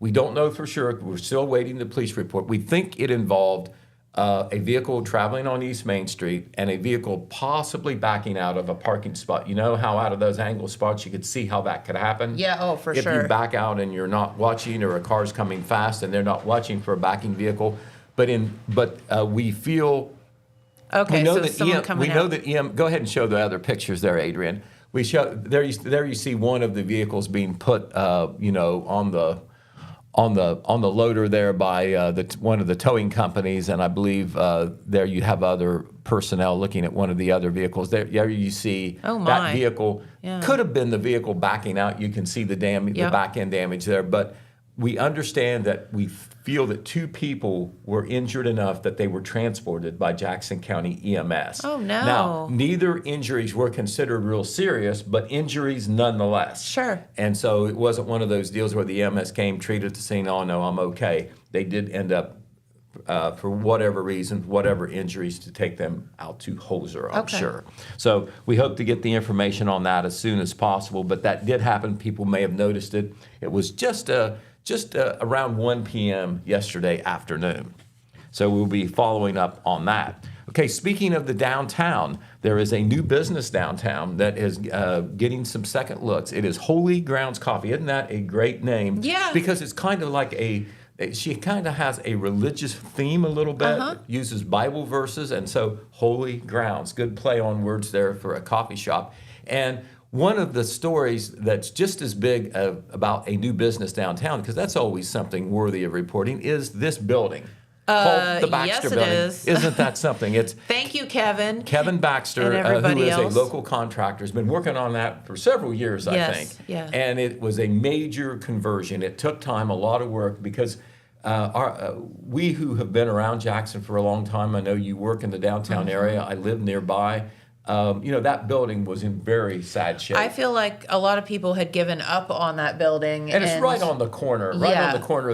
We don't know for sure. We're still waiting the police report. We think it involved a vehicle traveling on East Main Street and a vehicle possibly backing out of a parking spot. You know how out of those angle spots you could see how that could happen? Yeah, for sure. If you back out and you're not watching, or a car's coming fast and they're not watching for a backing vehicle. But we feel... Okay, we know so that someone coming out. We know that go ahead and show the other pictures there, Adrian. We show there you see one of the vehicles being put on the loader there by one of the towing companies, and I believe there you have other personnel looking at one of the other vehicles. There you see that vehicle could have been the vehicle backing out. You can see the damage, the back end damage there, but we understand that we feel that 2 people were injured enough that they were transported by Jackson County EMS. Oh, no. Now, neither injuries were considered real serious, but injuries nonetheless. Sure. And so it wasn't one of those deals where the EMS came, treated the scene, oh, no, I'm okay. They did end up, for whatever reason, whatever injuries, to take them out to Hoser, I'm sure. So we hope to get the information on that as soon as possible, but that did happen. People may have noticed it. It was just around 1 p.m. yesterday afternoon. So we'll be following up on that. Okay, speaking of the downtown, there is a new business downtown that is getting some second looks. It is Holy Grounds Coffee. Isn't that a great name? Yeah. Because it's kind of like she kind of has a religious theme a little bit, uses Bible verses, and so Holy Grounds. Good play on words there for a coffee shop. And one of the stories that's just as big about a new business downtown, because that's always something worthy of reporting, is this building called the Baxter yes, it Building. is. Isn't that something? It's Thank you, Kevin. Kevin Baxter, And everybody who is else. a local contractor, has been working on that for several years, I think. Yeah. And it was a major conversion. It took time, a lot of work, because we who have been around Jackson for a long time, I know you work in the downtown area, I live nearby. That building was in very sad shape. I feel like a lot of people had given up on that building. And it's right on the corner,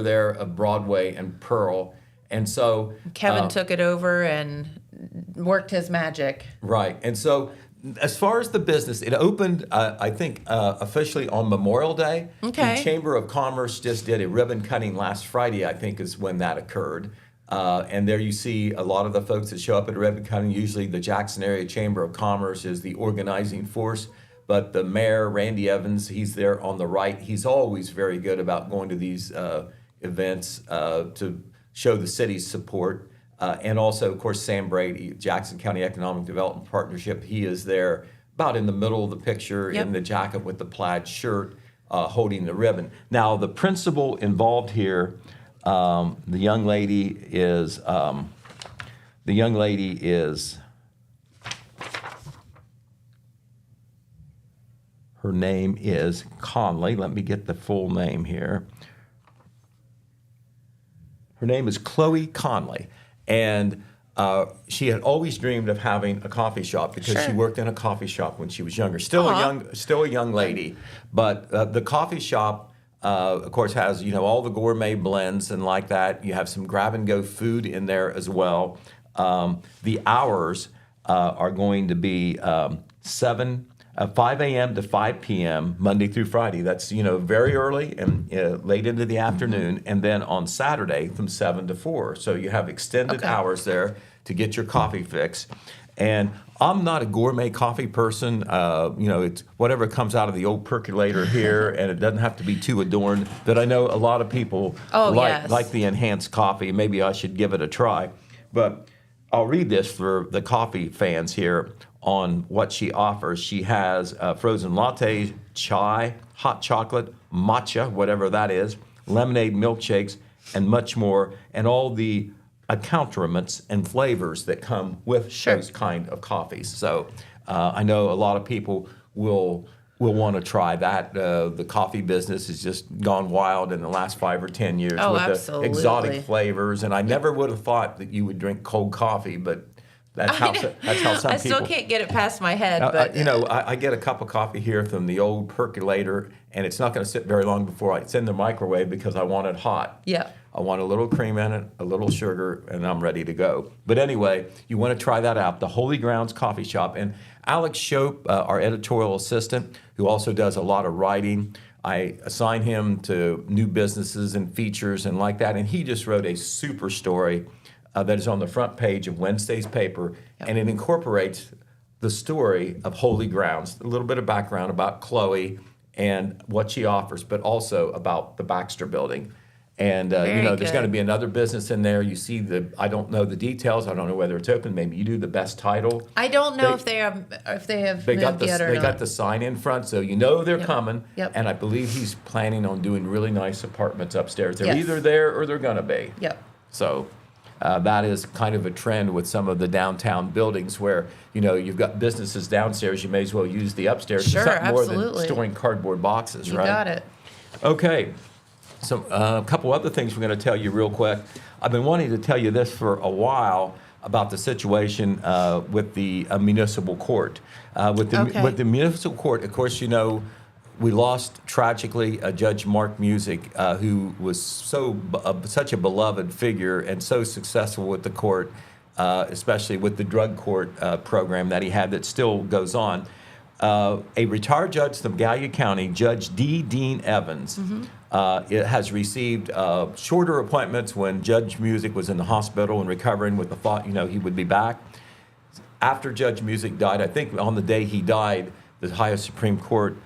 there of Broadway and Pearl. And so Kevin took it over and worked his magic. Right. And so as far as the business, it opened, I think, officially on Memorial Day. Okay. The Chamber of Commerce just did a ribbon cutting last Friday, I think, is when that occurred. And there you see a lot of the folks that show up at a ribbon cutting. Usually the Jackson Area Chamber of Commerce is the organizing force. But the mayor, Randy Evans, he's there on the right. He's always very good about going to these events to show the city's support. And also, of course, Sam Brady, Jackson County Economic Development Partnership. He is there about in the middle of the picture in the jacket with the plaid shirt holding the ribbon. Now, the principal involved here, the young lady is her name is Conley. Let me get the full name here. Her name is Chloe Conley, and she had always dreamed of having a coffee shop because she worked in a coffee shop when she was younger. Still a young lady, but the coffee shop, of course, has all the gourmet blends and like that. You have some grab and go food in there as well. The hours are going to be 5 a.m. to 5 p.m. Monday through Friday. That's very early and late into the afternoon, and then on Saturday from 7 to 4. So you have extended hours there to get your coffee fix. And I'm not a gourmet coffee person. It's whatever comes out of the old percolator here, and it doesn't have to be too adorned. But I know a lot of people like the enhanced coffee. Maybe I should give it a try. But I'll read this for the coffee fans here on what she offers. She has frozen latte, chai, hot chocolate, matcha, whatever that is, lemonade, milkshakes, and much more, and all the accoutrements and flavors that come with those kind of coffees. So I know a lot of people will want to try that. The coffee business has just gone wild in the last 5 or 10 years with the exotic flavors, and I never would have thought that you would drink cold coffee, but That's how some I people. still can't get it past my head, but I get a cup of coffee here from the old percolator, and it's not going to sit very long before it's in the microwave because I want it hot. Yeah. I want a little cream in it, a little sugar, and I'm ready to go. But anyway, you want to try that out, the Holy Grounds Coffee Shop. And Alex Shope, our editorial assistant, who also does a lot of writing, I assign him to new businesses and features and like that, and he just wrote a super story that is on the front page of Wednesday's paper, and it incorporates the story of Holy Grounds, a little bit of background about Chloe and what she offers, but also about the Baxter Building. And there's going to be another business in there. You see I don't know the details. I don't know whether it's open. Maybe you do the best title. I don't know if they have moved yet or not. They got the sign in front, so they're coming. Yep. And I believe he's planning on doing really nice apartments upstairs. They're Yes. either there or they're going to be. Yep. So that is kind of a trend with some of the downtown buildings where, you've got businesses downstairs. You may as well use the upstairs. Sure, It's something more than absolutely. storing cardboard boxes, You right? got it. Okay. So a couple other things we're going to tell you real quick. I've been wanting to tell you this for a while about the situation with the municipal court. With the municipal court, of course, we lost tragically Judge Mark Music, who was such a beloved figure and so successful with the court, especially with the drug court program that he had that still goes on. A retired judge from Gallia County, Judge D. Dean Evans, it has received shorter appointments when Judge Music was in the hospital and recovering with the thought, he would be back. After Judge Music died, I think on the day he died, the Ohio Supreme Court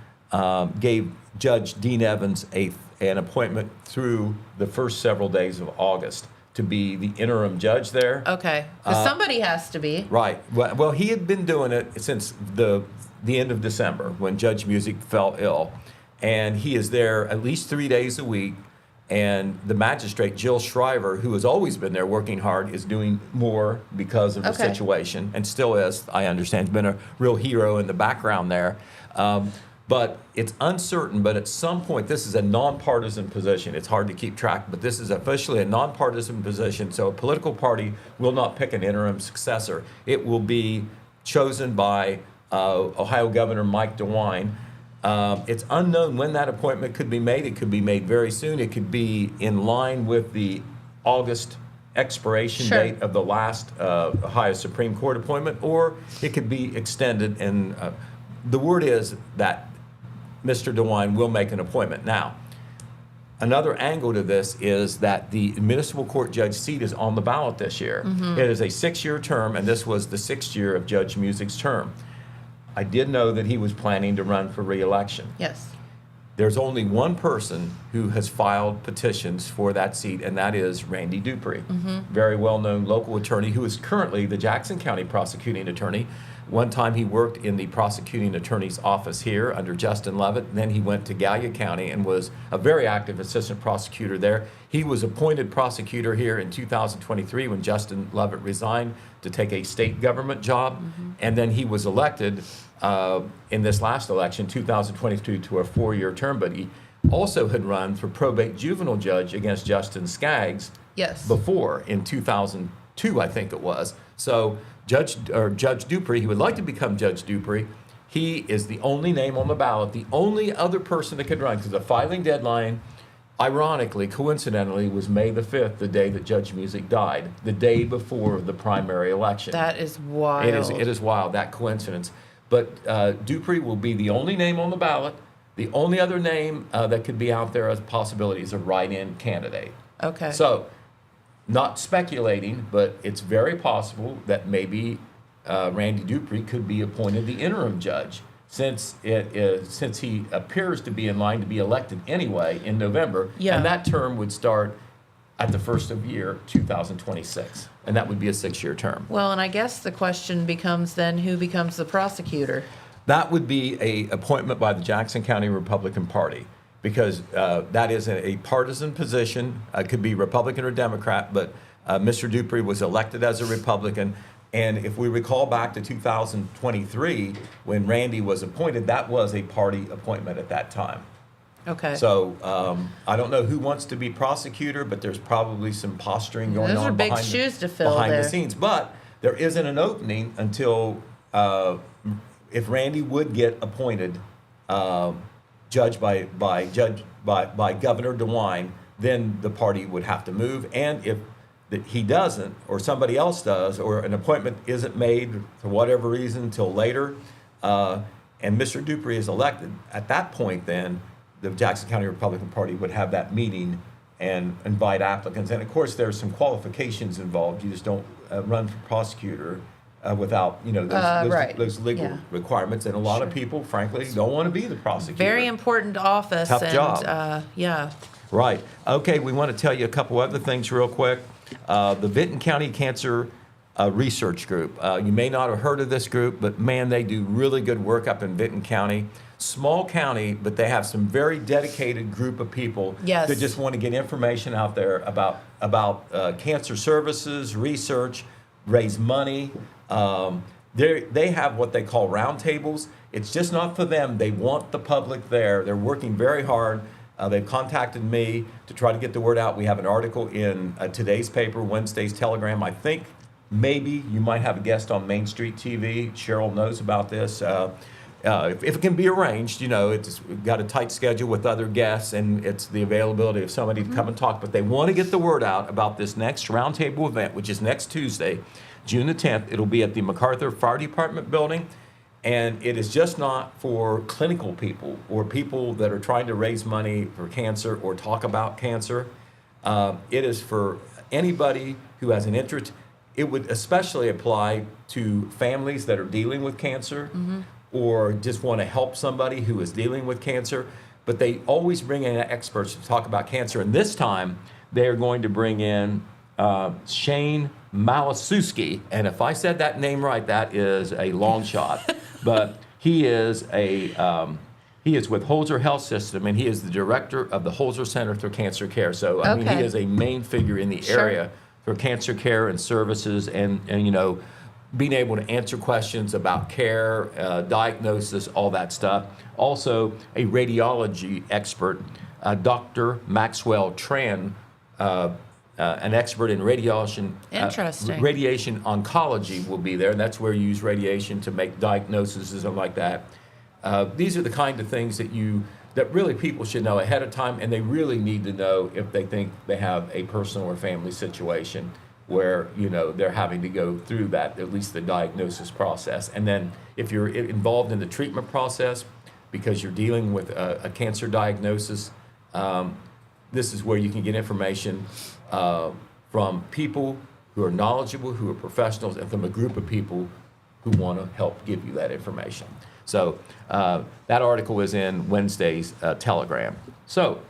gave Judge Dean Evans an appointment through the first several days of August to be the interim judge there. Okay. Because somebody has to be. Right. Well, he had been doing it since the end of December when Judge Music fell ill. And he is there at least 3 days a week. And the magistrate, Jill Shriver, who has always been there working hard, is doing more because of the situation and still is, I understand. He's been a real hero in the background there. But it's uncertain, but at some point, this is a nonpartisan position. It's hard to keep track, but this is officially a nonpartisan position. So a political party will not pick an interim successor. It will be chosen by Ohio Governor Mike DeWine. It's unknown when that appointment could be made. It could be made very soon. It could be in line with the August expiration date of the last Ohio Supreme Court appointment, or it could be extended. And the word is that Mr. DeWine will make an appointment. Now, another angle to this is that the municipal court judge seat is on the ballot this year. It is a 6-year term, and this was the 6th year of Judge Music's term. I did know that he was planning to run for re-election. Yes. There's only one person who has filed petitions for that seat, and that is Randy Dupree, very well-known local attorney who is currently the Jackson County prosecuting attorney. One time he worked in the prosecuting attorney's office here under Justin Levitt. Then he went to Gallia County and was a very active assistant prosecutor there. He was appointed prosecutor here in 2023 when Justin Levitt resigned to take a state government job. And then he was elected in this last election, 2022, to a 4-year term. But he also had run for probate juvenile judge against Justin Skaggs before in 2002, I think it was. So Judge Dupree, he would like to become Judge Dupree. He is the only name on the ballot, the only other person that could run, because the filing deadline, ironically, coincidentally, was May the 5th, the day that Judge Music died, the day before the primary election. That is wild. It is wild, that coincidence. But Dupree will be the only name on the ballot. The only other name that could be out there as a possibility is a write-in candidate. Okay. So, not speculating, but it's very possible that maybe Randy Dupree could be appointed the interim judge, since he appears to be in line to be elected anyway in November, and that term would start at the first of year 2026, and that would be a 6-year term. Well, and I guess the question becomes then who becomes the prosecutor? That would be an appointment by the Jackson County Republican Party, because that is a partisan position. It could be Republican or Democrat, but Mr. Dupree was elected as a Republican. And if we recall back to 2023, when Randy was appointed, that was a party appointment at that time. Okay. So I don't know who wants to be prosecutor, but there's probably some posturing going on Those are big shoes to fill behind there. the scenes. But there isn't an opening until if Randy would get appointed judge by Governor DeWine, then the party would have to move. And if he doesn't, or somebody else does, or an appointment isn't made for whatever reason until later, and Mr. Dupree is elected, at that point then the Jackson County Republican Party would have that meeting and invite applicants. And of course there's some qualifications involved. You just don't run for prosecutor without, you know, those legal requirements. And a lot of people, frankly, don't want to be the prosecutor. Very important office. Tough and, job. Yeah. Right. Okay, we want to tell you a couple other things real quick. The Vinton County Cancer Research Group. You may not have heard of this group, but man, they do really good work up in Vinton County. Small county, but they have some very dedicated group of people that just want to get information out there about cancer services, research, raise money. They have what they call roundtables. It's just not for them. They want the public there. They're working very hard. They've contacted me to try to get the word out. We have an article in today's paper, Wednesday's Telegram. I think maybe you might have a guest on Main Street TV. Cheryl knows about this. If it can be arranged, you know, it's got a tight schedule with other guests, and it's the availability of somebody to come and talk. But they want to get the word out about this next roundtable event, which is next Tuesday, June the 10th. It'll be at the MacArthur Fire Department building. And it is just not for clinical people or people that are trying to raise money for cancer or talk about cancer. It is for anybody who has an interest. It would especially apply to families that are dealing with cancer or just want to help somebody who is dealing with cancer. But they always bring in experts to talk about cancer. And this time, they are going to bring in Shane Malasuski. And if I said that name right, that is a long shot. But he is with Holzer Health System, and he is the director of the Holzer Center for Cancer Care. So I mean, he is a main figure in the area for cancer care and services, and you know, being able to answer questions about care, diagnosis, all that stuff. Also, a radiology expert, Dr. Maxwell Tran, an expert in radiation oncology will be there, and that's where you use radiation to make diagnoses and stuff like that. These are the kind of things that really people should know ahead of time, and they really need to know if they think they have a personal or family situation where, you know, they're having to go through that, at least the diagnosis process. And then if you're involved in the treatment process because you're dealing with a cancer diagnosis, this is where you can get information from people who are knowledgeable, who are professionals, and from a group of people who want to help give you that information. So that article is in Wednesday's Telegram. So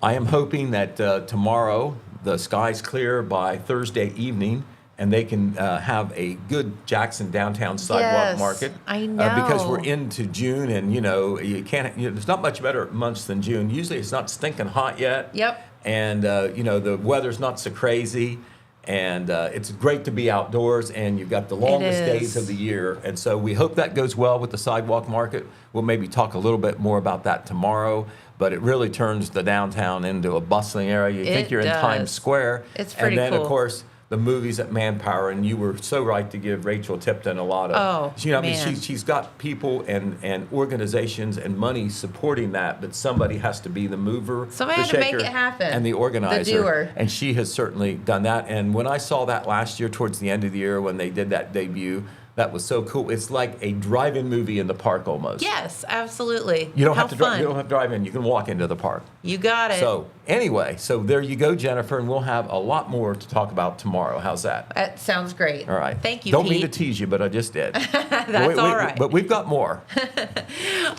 I am hoping that tomorrow the sky's clear by Thursday evening, and they can have a good Jackson downtown sidewalk market. I know. Because we're into June, and you know, there's not much better months than June. Usually it's not stinking hot yet. Yep. And you know, the weather's not so crazy, and it's great to be outdoors, and you've got the longest days of the year. And so we hope that goes well with the sidewalk market. We'll maybe talk a little bit more about that tomorrow. But it really turns the downtown into a bustling area. You think you're in Times Square. It's pretty cool. And then, of course, the movies at Manpower, and you were so right to give Rachel Tipton a lot of. I mean, she's got people and organizations and money supporting that, but somebody has to be the mover, somebody the had to shaker, make it happen, and the organizer. The doer. And she has certainly done that. And when I saw that last year, towards the end of the year, when they did that debut, that was so cool. It's like a drive-in movie in the park almost. Yes, absolutely. You don't have to drive in. You can walk into the park. You got it. So anyway, so there you go, Jennifer, and we'll have a lot more to talk about tomorrow. How's that? That sounds great. All right. Thank you, Don't Pete. mean to tease you, but I just did. That's all right. But we've got more.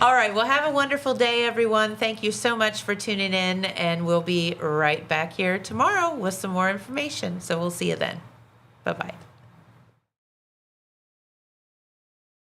All right. Well, have a wonderful day, everyone. Thank you so much for tuning in, and we'll be right back here tomorrow with some more information. So we'll see you then. Bye-bye.